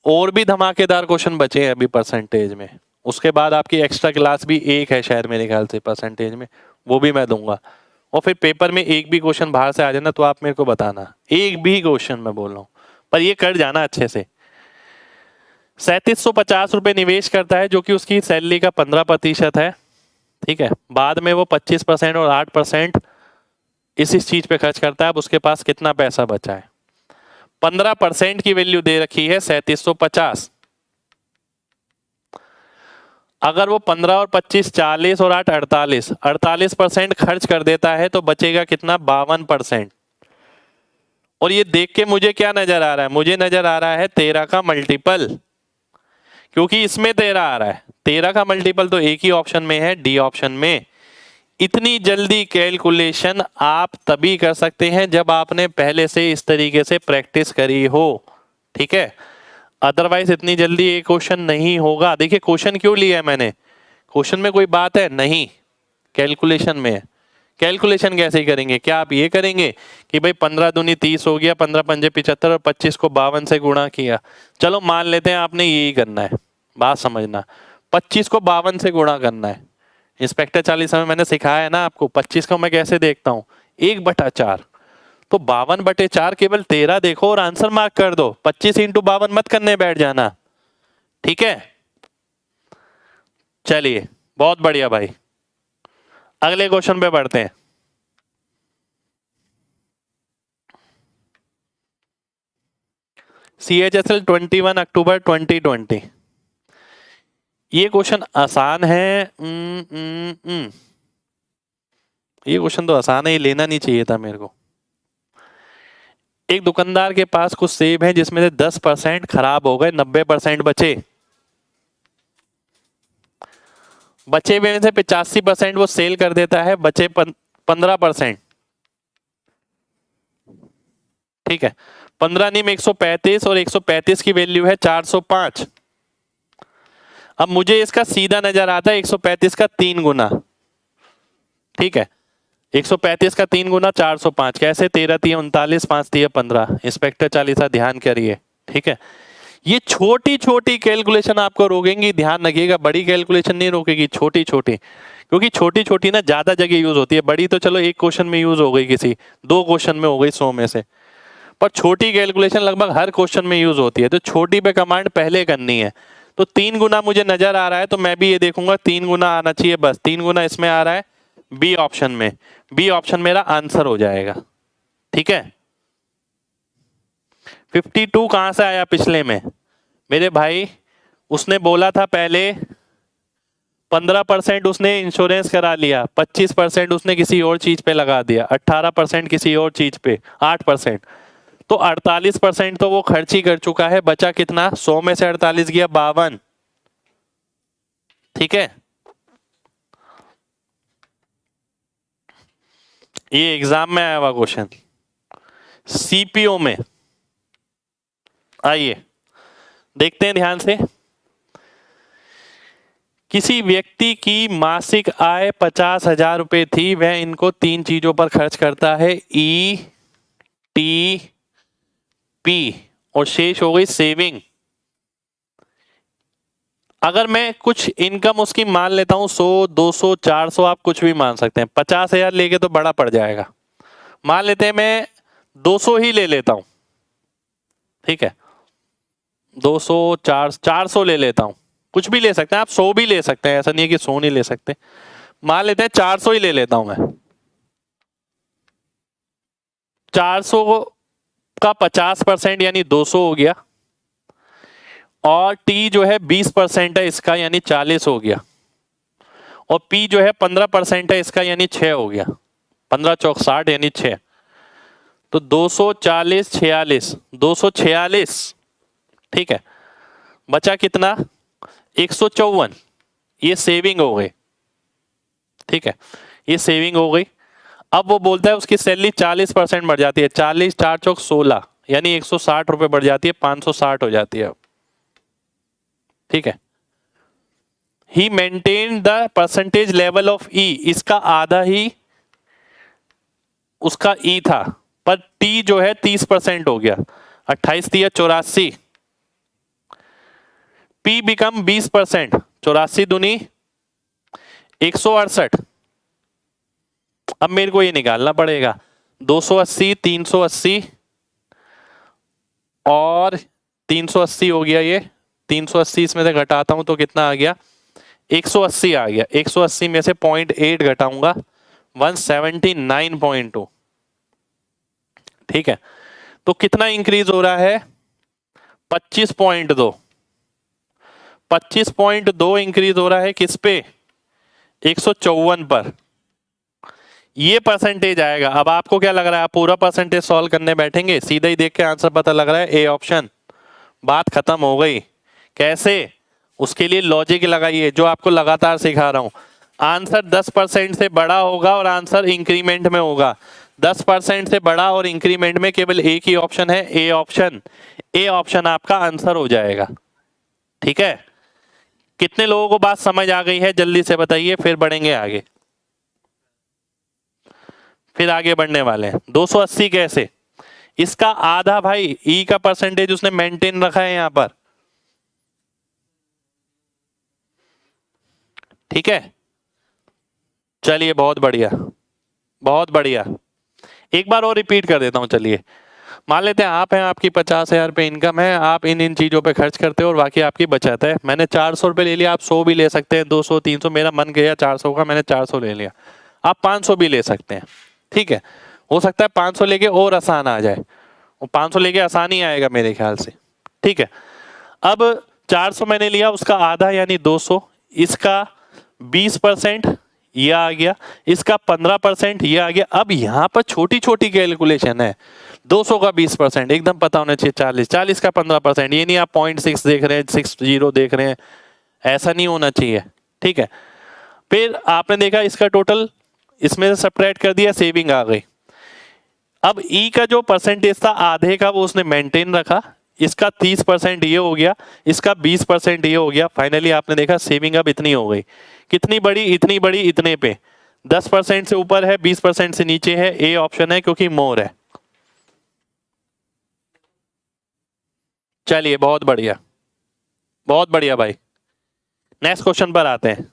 और भी धमाकेदार क्वेश्चन बचे हैं अभी परसेंटेज में, उसके बाद आपकी एक्स्ट्रा क्लास भी एक है शायद मेरे ख्याल से परसेंटेज में, वो भी मैं दूंगा। और फिर पेपर में एक भी क्वेश्चन बाहर से आ जाना तो आप मेरे को बताना, एक भी क्वेश्चन मैं बोल रहा हूँ, पर ये कर जाना अच्छे से। 3750 रुपये निवेश करता है जो कि उसकी सैलरी का 15% है, ठीक है। बाद में वो 25% और 8% इस चीज पे खर्च करता है। अब उसके पास कितना पैसा बचा है? 15% की वैल्यू दे रखी है 3750। अगर वो 15 और 25 40 और 8 48% खर्च कर देता है तो बचेगा कितना? 52%। और ये देख के मुझे क्या नजर आ रहा है? मुझे नजर आ रहा है 13 का मल्टीपल, क्योंकि इसमें 13 आ रहा है। 13 का मल्टीपल तो एक ही ऑप्शन में है, डी ऑप्शन में। इतनी जल्दी कैलकुलेशन आप तभी कर सकते हैं जब आपने पहले से इस तरीके से प्रैक्टिस करी हो, ठीक है। अदरवाइज इतनी जल्दी ये क्वेश्चन नहीं होगा। देखिए क्वेश्चन क्यों लिया है मैंने, क्वेश्चन में कोई बात है नहीं, कैलकुलेशन में है। कैलकुलेशन कैसे करेंगे? क्या आप ये करेंगे कि भाई 15 दूनी 30 हो गया, 15 पंजे 75 और 25 को 52 से गुणा किया। चलो मान लेते हैं आपने यही करना है, बात समझना, 25 को 52 से गुणा करना है। इंस्पेक्टर 40 में मैंने सिखाया है ना आपको, 25 को मैं कैसे देखता हूँ, 1/4, तो 52/4 केवल 13 देखो और आंसर मार्क कर दो। 25 × 52 मत करने बैठ जाना, ठीक है। चलिए बहुत बढ़िया भाई, अगले क्वेश्चन पे बढ़ते हैं। CHSL 21 अक्टूबर 2020। ये क्वेश्चन आसान है। ये क्वेश्चन तो आसान है, ये लेना नहीं चाहिए था मेरे को। एक दुकानदार के पास कुछ सेब हैं जिसमें से 10% खराब हो गए, 90% बचे। बचे हुए में से 85% वो सेल कर देता है, बचे 15%, ठीक है। 15 नहीं में 135 और 135 की वैल्यू है 405। अब मुझे इसका सीधा नजर आता है 135 का 3 गुना, ठीक है। 135 का 3 गुना 405 कैसे? 13 × 39, 5 × 15। इंस्पेक्टर 40 ध्यान करिए, ठीक है। ये छोटी छोटी कैलकुलेशन आपको रोकेंगी, ध्यान रखिएगा, बड़ी कैलकुलेशन नहीं रोकेगी, छोटी छोटी, क्योंकि छोटी छोटी ना ज्यादा जगह यूज होती है। बड़ी तो चलो एक क्वेश्चन में यूज हो गई, किसी 2 क्वेश्चन में हो गई 100 में से, पर छोटी कैलकुलेशन लगभग हर क्वेश्चन में यूज होती है। तो छोटी पे कमांड पहले करनी है। तो 3 गुना मुझे नजर आ रहा है तो मैं भी ये देखूंगा 3 गुना आना चाहिए, बस 3 गुना इसमें आ रहा है बी ऑप्शन में। बी ऑप्शन मेरा आंसर हो जाएगा, ठीक है। 52 कहां से आया पिछले में? मेरे भाई उसने बोला था पहले 15% उसने इंश्योरेंस करा लिया, 25% उसने किसी और चीज पे लगा दिया, 18% किसी और चीज पे, 8%, तो 48% तो वो खर्च ही कर चुका है। बचा कितना? 100 में से 48 गया 52, ठीक है। ये एग्जाम में आया हुआ क्वेश्चन, सीपीओ में। आइए देखते हैं ध्यान से, किसी व्यक्ति की मासिक आय 50,000 रुपये थी, वह इनको 3 चीजों पर खर्च करता है, ई टी पी, और शेष हो गई सेविंग। अगर मैं कुछ इनकम उसकी मान लेता हूं 100, 200, 400, आप कुछ भी मान सकते हैं। 50,000 लेके तो बड़ा पड़ जाएगा, मान लेते हैं मैं 200 ही ले लेता हूं, ठीक है, 200, 400 ले लेता हूं, कुछ भी ले सकते हैं आप, 100 भी ले सकते हैं, ऐसा नहीं है कि 100 नहीं ले सकते। मान लेते हैं 400 ही ले लेता हूं मैं। 400 का 50% यानी 200 हो गया, और टी जो है 20% है इसका यानी 40 हो गया, और पी जो है 15% है इसका यानी 6 हो गया। 15 चौक 60 यानी 6, तो 240, 46, 246, ठीक है। बचा कितना? 154, ये सेविंग हो गई, ठीक है, ये सेविंग हो गई। अब वो बोलता है उसकी सैलरी 40% बढ़ जाती है, 40, 4 चौक 16 यानी 160 रुपए बढ़ जाती है, 560 हो जाती है, ठीक है। He maintain the percentage level of E, इसका आधा ही उसका ई था, पर टी जो है 30% हो गया, 28 दिया 84, पी बिकम 20%, 84 दूनी 168। अब मेरे को ये निकालना पड़ेगा, 280, 380 और 380 हो गया, ये 380 इसमें से घटाता हूं तो कितना आ गया? 180 आ गया। 180 में से 0.8 घटाऊंगा, 179.2, ठीक है। तो कितना इंक्रीज हो रहा है? 25.2, 25.2 इंक्रीज हो रहा है किस पे? 154 पर। ये परसेंटेज आएगा। अब आपको क्या लग रहा है, आप पूरा परसेंटेज सॉल्व करने बैठेंगे, सीधा ही देख के आंसर पता लग रहा है, ए ऑप्शन। बात खत्म हो गई। कैसे? उसके लिए लॉजिक लगाइए जो आपको लगातार सिखा रहा हूं। आंसर 10% से बड़ा होगा और आंसर इंक्रीमेंट में होगा। 10% से बड़ा और इंक्रीमेंट में केवल एक ही ऑप्शन है, ए ऑप्शन। ए ऑप्शन आपका आंसर हो जाएगा, ठीक है। कितने लोगों को बात समझ आ गई है, जल्दी से बताइए, फिर बढ़ेंगे आगे। फिर आगे बढ़ने वाले हैं। 280 कैसे? इसका आधा भाई, ई का परसेंटेज उसने मेंटेन रखा है यहां पर, ठीक है। चलिए बहुत बढ़िया, बहुत बढ़िया। एक बार और रिपीट कर देता हूं, चलिए। मान लेते हैं आप हैं, आपकी 50,000 रुपये इनकम है, आप इन इन चीजों पे खर्च करते हो और बाकी आपकी बचत है। मैंने 400 रुपये ले लिया, आप 100 भी ले सकते हैं, 200, 300, मेरा मन गया 400 का, मैंने 400 ले लिया। आप 500 भी ले सकते हैं, ठीक है। हो सकता है 500 लेके और आसान आ जाए, वो 500 लेके आसान ही आएगा मेरे ख्याल से, ठीक है। अब 400 मैंने लिया, उसका आधा यानी 200, इसका 20% ये आ गया, इसका 15% ये आ गया। अब यहां पर छोटी छोटी कैलकुलेशन है। 200 का 20% एकदम पता होना चाहिए, 40, 40 का 15%, ये नहीं आप 0.6 देख रहे हैं, 60 देख रहे हैं, ऐसा नहीं होना चाहिए, ठीक है। फिर आपने देखा इसका टोटल, इसमें से सब्ट्रैक्ट कर दिया, सेविंग आ गई। अब ई का जो परसेंटेज था आधे का, वो उसने मेंटेन रखा, इसका 30% ये हो गया, इसका 20% ये हो गया। फाइनली आपने देखा सेविंग अब इतनी हो गई। कितनी बड़ी? इतनी बड़ी, इतने पे। 10% से ऊपर है, 20% से नीचे है, ए ऑप्शन है क्योंकि मोर है। चलिए बहुत बढ़िया, बहुत बढ़िया भाई। नेक्स्ट क्वेश्चन पर आते हैं।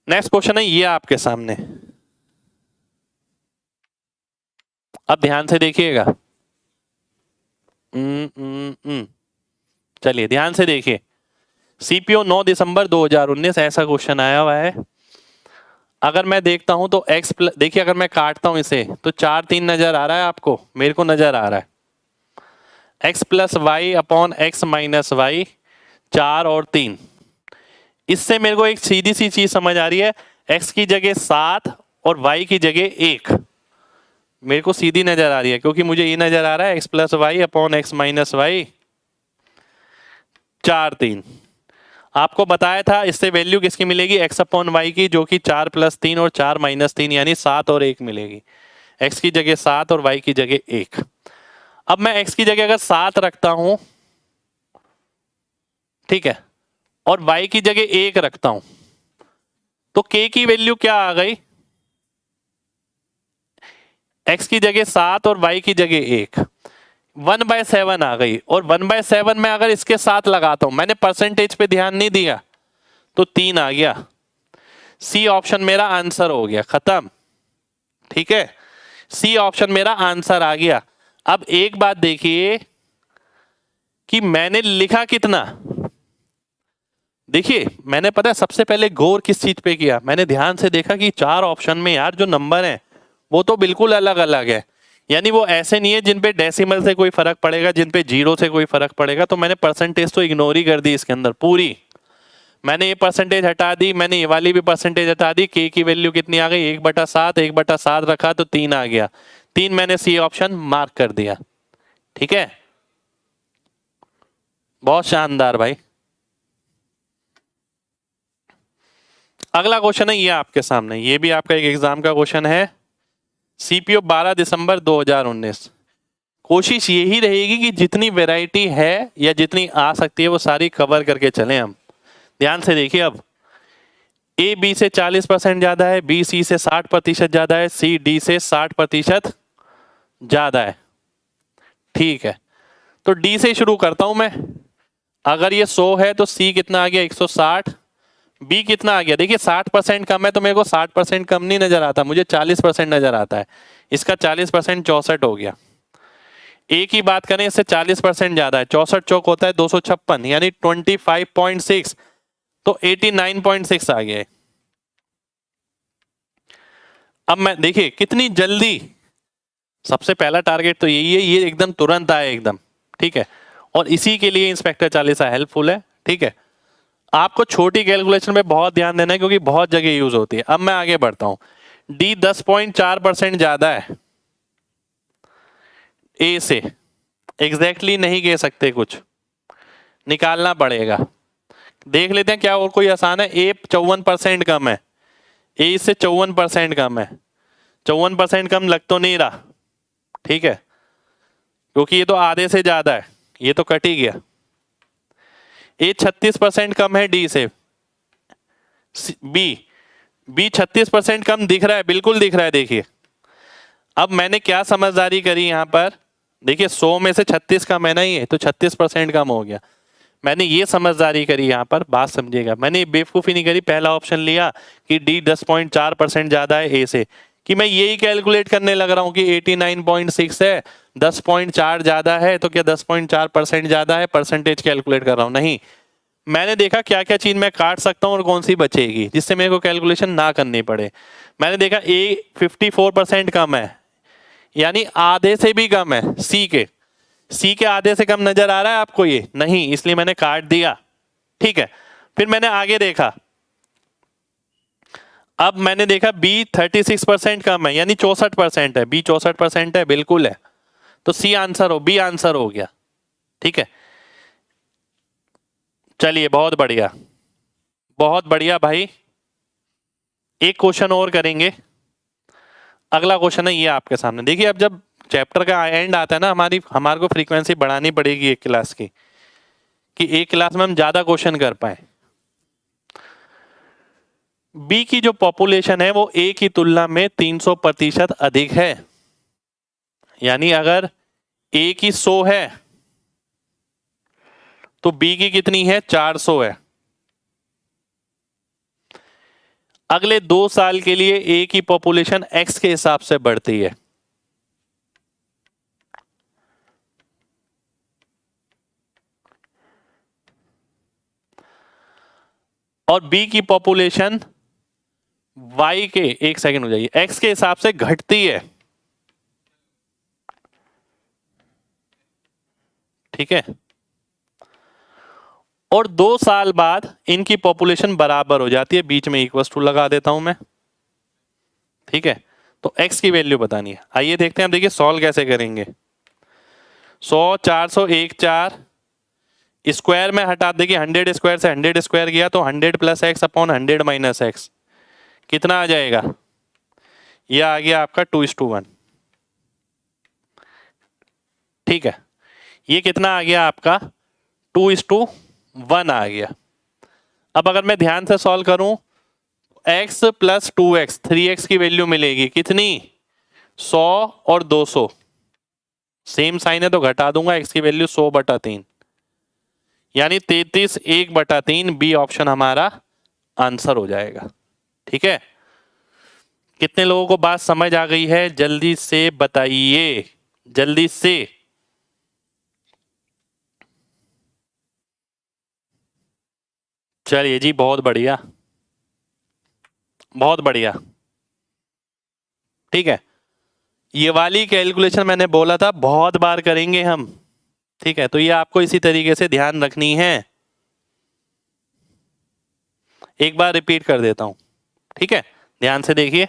नेक्स्ट क्वेश्चन है ये आपके सामने, अब ध्यान से देखिएगा। चलिए ध्यान से देखिए। सीपीओ 9 दिसंबर 2019 ऐसा क्वेश्चन आया हुआ है। अगर मैं देखता हूं तो x प्लस, देखिए अगर मैं काटता हूं इसे तो 4, 3 नजर आ रहा है आपको, मेरे को नजर आ रहा है। x plus Y upon X minus Y, 4 और 3। इससे मेरे को एक सीधी सी चीज समझ आ रही है, x की जगह 7 और y की जगह 1 मेरे को सीधी नजर आ रही है, क्योंकि मुझे ये नजर आ रहा है x plus Y upon X minus Y, 4, 3। आपको बताया था इससे वैल्यू किसकी मिलेगी, x अपॉन वाई की, जो कि 4 प्लस 3 और 4 माइनस 3 यानी 7 और 1 मिलेगी। x की जगह 7 और y की जगह 1। अब मैं x की जगह अगर 7 रखता हूं, ठीक है, और y की जगह 1 रखता हूं तो k की वैल्यू क्या आ गई, x की जगह 7 और y की जगह 1, 1/7 आ गई। और 1/7 में अगर इसके साथ लगाता हूं, मैंने परसेंटेज पे ध्यान नहीं दिया, तो 3 आ गया। सी ऑप्शन मेरा आंसर हो गया, खत्म। ठीक है, सी ऑप्शन मेरा आंसर आ गया। अब एक बात देखिए कि मैंने लिखा कितना। देखिए मैंने पता है सबसे पहले गौर किस चीज पे किया, मैंने ध्यान से देखा कि 4 ऑप्शन में यार जो नंबर है वो तो बिल्कुल अलग अलग है, यानी वो ऐसे नहीं है जिन पे डेसिमल से कोई फर्क पड़ेगा, जिन पे जीरो से कोई फर्क पड़ेगा। तो मैंने परसेंटेज तो इग्नोर ही कर दी इसके अंदर पूरी। मैंने ये परसेंटेज हटा दी, मैंने ये वाली भी परसेंटेज हटा दी। के की वैल्यू कितनी आ गई, 1/7, 1/7 रखा तो 3 आ गया। 3 मैंने सी ऑप्शन मार्क कर दिया। ठीक है, बहुत शानदार भाई। अगला क्वेश्चन है ये आपके सामने, ये भी आपका एक एग्जाम का क्वेश्चन है। सीपीओ 12 दिसंबर 2019। कोशिश यही रहेगी कि जितनी वैरायटी है या जितनी आ सकती है वो सारी कवर करके चलें हम। ध्यान से देखिए, अब ए बी से 40% ज्यादा है, बी सी से 60% ज्यादा है, सी डी से 60% ज्यादा है। ठीक है, तो डी से शुरू करता हूं मैं। अगर ये 100 है तो सी कितना आ गया, 160। बी कितना आ गया, देखिए 60% कम है तो मेरे को 60% कम नहीं नजर आता, मुझे 40% नजर आता है। इसका 40% 64 हो गया। ए की बात करें, इससे 40% ज्यादा है, 64 चौक होता है 256, यानी 25.6, तो 89.6 आ गया है। अब मैं देखिए कितनी जल्दी, सबसे पहला टारगेट तो यही है, ये एकदम तुरंत आए एकदम। ठीक है, और इसी के लिए इंस्पेक्टर चालीसा हेल्पफुल है। ठीक है, आपको छोटी कैलकुलेशन पे बहुत ध्यान देना है क्योंकि बहुत जगह यूज होती है। अब मैं आगे बढ़ता हूं। डी 10.4% ज्यादा है ए से, एग्जैक्टली नहीं कह सकते, कुछ निकालना पड़ेगा। देख लेते हैं क्या और कोई आसान है। ए 54% कम है, ए इससे 54% कम है। 54% कम लग तो नहीं रहा, ठीक है, क्योंकि ये तो आधे से ज्यादा है, ये तो कट ही गया। ए 36% कम है डी से। बी बी 36% कम दिख रहा है, बिल्कुल दिख रहा है। देखिए अब मैंने क्या समझदारी करी यहां पर, देखिए 100 में से 36 कम है ना, ये तो 36% कम हो गया। मैंने ये समझदारी करी यहां पर, बात समझिएगा, मैंने बेवकूफ़ी नहीं करी। पहला ऑप्शन लिया कि डी 10.4% ज्यादा है ए से, कि मैं यही कैलकुलेट करने लग रहा हूं कि 89.6 है, 10.4 ज्यादा है, तो क्या 10.4% ज्यादा है, परसेंटेज कैलकुलेट कर रहा हूं। नहीं, मैंने देखा क्या क्या चीज मैं काट सकता हूं और कौन सी बचेगी जिससे मेरे को कैलकुलेशन ना करनी पड़े। मैंने देखा ए 54% कम है, यानी आधे से भी कम है सी के आधे से कम नजर आ रहा है आपको ये, नहीं, इसलिए मैंने काट दिया। ठीक है, फिर मैंने आगे देखा। अब मैंने देखा बी 36% कम है, यानी 64% है, बी 64% है, बिल्कुल है, तो सी आंसर हो, बी आंसर हो गया। ठीक है, चलिए बहुत बढ़िया, बहुत बढ़िया भाई। एक क्वेश्चन और करेंगे। अगला क्वेश्चन है ये आपके सामने। देखिए अब जब चैप्टर का एंड आता है ना, हमारे को फ्रीक्वेंसी बढ़ानी पड़ेगी एक क्लास की, कि एक क्लास में हम ज्यादा क्वेश्चन कर पाए। बी की जो पॉपुलेशन है वो ए की तुलना में 300% अधिक है, यानी अगर ए की 100 है तो बी की कितनी है, 400 है। अगले 2 साल के लिए ए की पॉपुलेशन एक्स के हिसाब से बढ़ती है, और बी की पॉपुलेशन वाई के, एक सेकंड हो जाइए, एक्स के हिसाब से घटती है। ठीक है, और 2 साल बाद इनकी पॉपुलेशन बराबर हो जाती है, बीच में इक्वल टू लगा देता हूं मैं। ठीक है, तो x की वैल्यू बतानी है। आइए देखते हैं, अब देखिए सॉल्व कैसे करेंगे। 100 400 1 4 स्क्वायर में हटा, देखिए 100 स्क्वायर से 100 स्क्वायर गया तो 100 plus x upon 100 minus x, कितना आ जाएगा, ये आ गया आपका 2:1। ठीक है, ये कितना आ गया आपका 2:1 आ गया। अब अगर मैं ध्यान से सॉल्व करूं, x प्लस 2x 3x की वैल्यू मिलेगी कितनी, 100 और 200, सेम साइन है तो घटा दूंगा, x की वैल्यू 100/3 यानी 33 1/3, बी ऑप्शन हमारा आंसर हो जाएगा। ठीक है, कितने लोगों को बात समझ आ गई है, जल्दी से बताइए, जल्दी से। चलिए जी, बहुत बढ़िया, बहुत बढ़िया। ठीक है, ये वाली कैलकुलेशन मैंने बोला था बहुत बार करेंगे हम। ठीक है, तो ये आपको इसी तरीके से ध्यान रखनी है। एक बार रिपीट कर देता हूं, ठीक है, ध्यान से देखिए।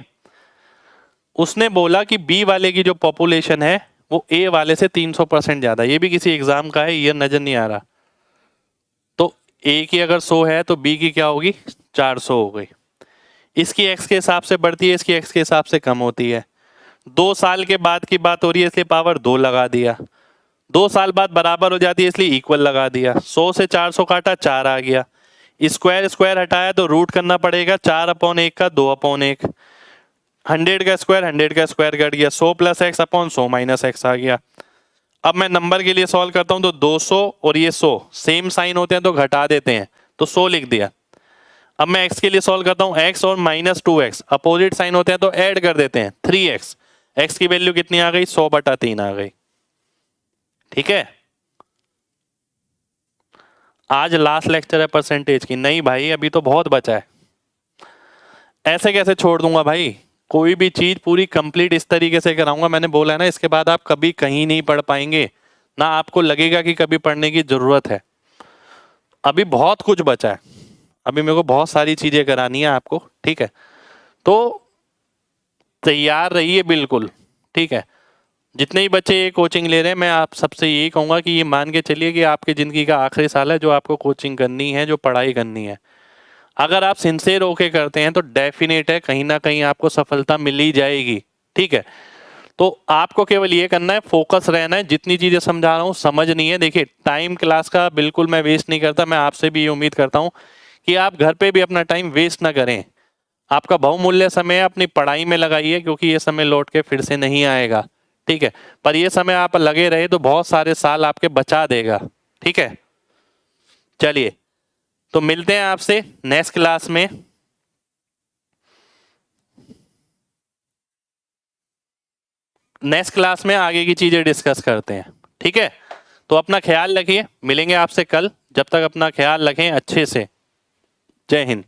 उसने बोला कि बी वाले की जो पॉपुलेशन है वो ए वाले से 300% ज्यादा, ये भी किसी एग्जाम का है, ये नजर नहीं आ रहा। तो ए की अगर 100 है तो बी की क्या होगी, 400 हो गई। इसकी एक्स के हिसाब से बढ़ती है, इसकी एक्स के हिसाब से कम होती है। 2 साल के बाद की बात हो रही है इसलिए पावर 2 लगा दिया। 2 साल बाद बराबर हो जाती है इसलिए इक्वल लगा दिया। 100 से 400 काटा, 4 आ गया। स्क्वायर स्क्वायर हटाया तो रूट करना पड़ेगा, 4/1 का 2/1। 100 का स्क्वायर 100 का स्क्वायर कट गया, 100 + x/100 - x आ गया। अब मैं नंबर के लिए सॉल्व करता हूं तो 200 और ये 100 सेम साइन होते हैं तो घटा देते हैं, तो 100 लिख दिया। अब मैं x के लिए सॉल्व करता हूं, x और -2x अपोजिट साइन होते हैं तो ऐड कर देते हैं, 3x। x की वैल्यू कितनी आ गई, 100/3 आ गई। ठीक है, आज लास्ट लेक्चर है परसेंटेज की, नहीं भाई अभी तो बहुत बचा है। ऐसे कैसे छोड़ दूंगा भाई, कोई भी चीज पूरी कंप्लीट इस तरीके से कराऊंगा। मैंने बोला है ना, इसके बाद आप कभी कहीं नहीं पढ़ पाएंगे, ना आपको लगेगा कि कभी पढ़ने की जरूरत है। अभी बहुत कुछ बचा है, अभी मेरे को बहुत सारी चीजें करानी है आपको। ठीक है, तो तैयार रहिए बिल्कुल। ठीक है, जितने ही बच्चे ये कोचिंग ले रहे हैं, मैं आप सबसे यही कहूंगा कि ये मान के चलिए कि आपकी जिंदगी का आखिरी साल है जो आपको कोचिंग करनी है, जो पढ़ाई करनी है। अगर आप सिंसियर होके करते हैं तो डेफिनेट है कहीं ना कहीं आपको सफलता मिल ही जाएगी। ठीक है, तो आपको केवल ये करना है, फोकस रहना है। जितनी चीजें समझा रहा हूँ समझनी है। देखिए, टाइम क्लास का बिल्कुल मैं वेस्ट नहीं करता। मैं आपसे भी ये उम्मीद करता हूँ कि आप घर पे भी अपना टाइम वेस्ट ना करें। आपका बहुमूल्य समय अपनी पढ़ाई में लगाइए, क्योंकि ये समय लौट के फिर से नहीं आएगा। ठीक है, पर ये समय आप लगे रहे तो बहुत सारे साल आपके बचा देगा। ठीक है, चलिए तो मिलते हैं आपसे नेक्स्ट क्लास में। नेक्स्ट क्लास में आगे की चीजें डिस्कस करते हैं। ठीक है, तो अपना ख्याल रखिए, मिलेंगे आपसे कल। जब तक अपना ख्याल रखें अच्छे से। जय हिंद।